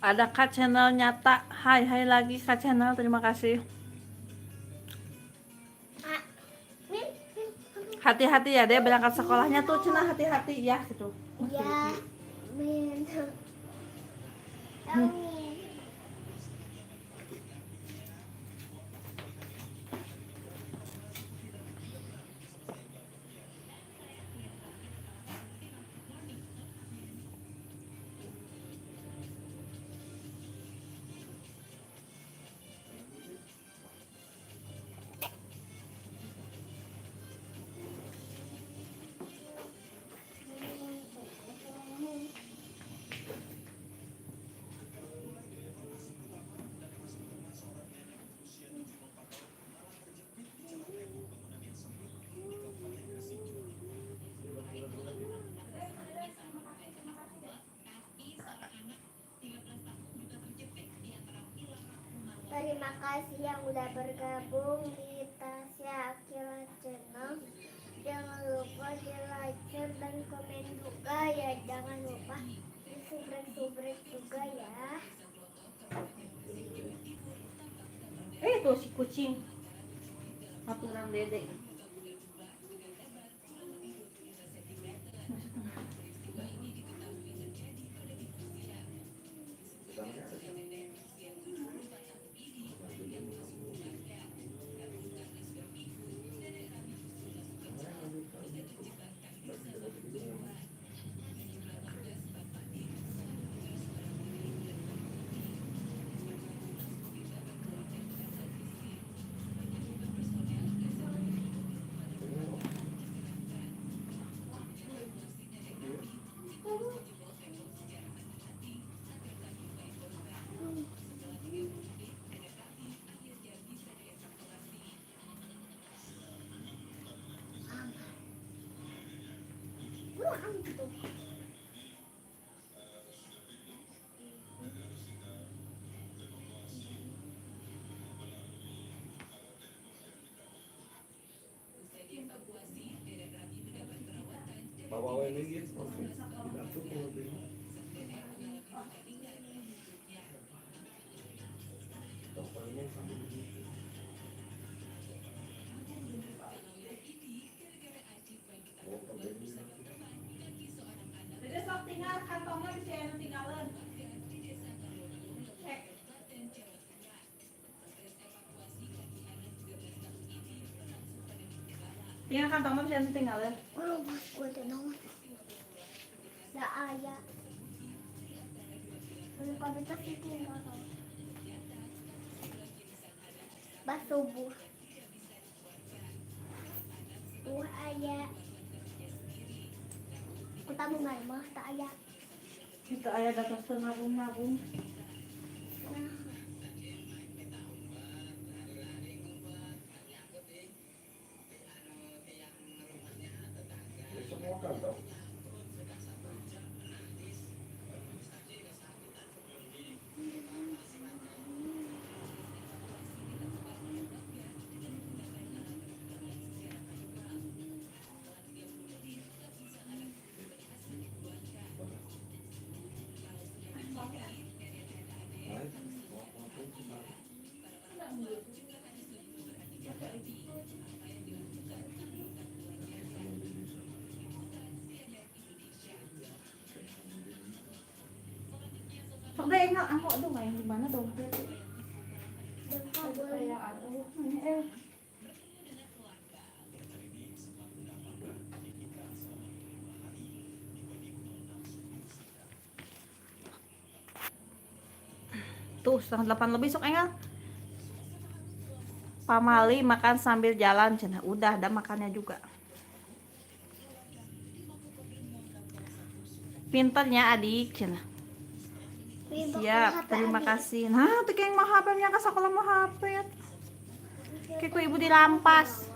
Ada Kak Channel nyata. Hai lagi Kak Channel, terima kasih. Ah, Min, Hati-hati ya dia berangkat sekolahnya tuh cenah, hati-hati ya gitu. ya, Min. Hmm. Min. Terima kasih yang udah bergabung di Tasya Akila Channel. Jangan lupa di like, share, dan komen juga ya. Jangan lupa di subrek juga ya. Tuh si kucing. Aturan dede. Bawa ini gitu. Aku mau beli. Tokonya sambil begitu. Oh, pembeli. Dede sok tinggal kantongnya bisa yang tinggalin. Tinggal kantongnya bisa yang tinggalin. Oh, bos gue tuh naon. Da aya. Kalau kamu itu enggak tahu. Bas subuh. Aya. Kita mau mah tak aya. Kita ayah datang nabung-nabung. Nah, Besok mau kantor. Sok deh enggak aku aduh main di mana dompet. Dekat boleh. Kayak aduh. Tuh 7:30 lebih sok enggak. Pamali makan sambil jalan cenah. Udah ada makannya juga. Pinternya adik cenah. Siap, terima kasih. Nah, tuh kayak mau HP nya ke sekolah mau HP. Kayak ku ibu dirampas.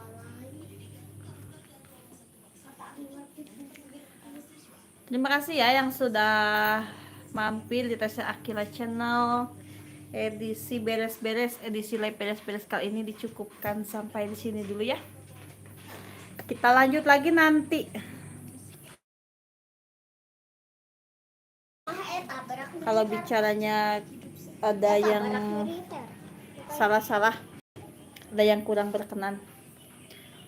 Terima kasih ya yang sudah mampir di Tasya Akila Channel. Edisi beres-beres, edisi live beres-beres kali ini dicukupkan sampai di sini dulu ya. Kita lanjut lagi nanti. Eta berak kalau bicaranya ada yang salah-salah, ada yang kurang berkenan,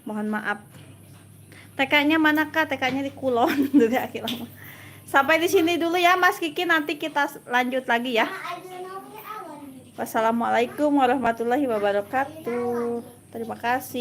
mohon maaf. TK-nya mana Kak? TK-nya di Kulon. Sampai di sini dulu ya Mas Kiki, nanti kita lanjut lagi ya. Wassalamualaikum warahmatullahi wabarakatuh. Terima kasih.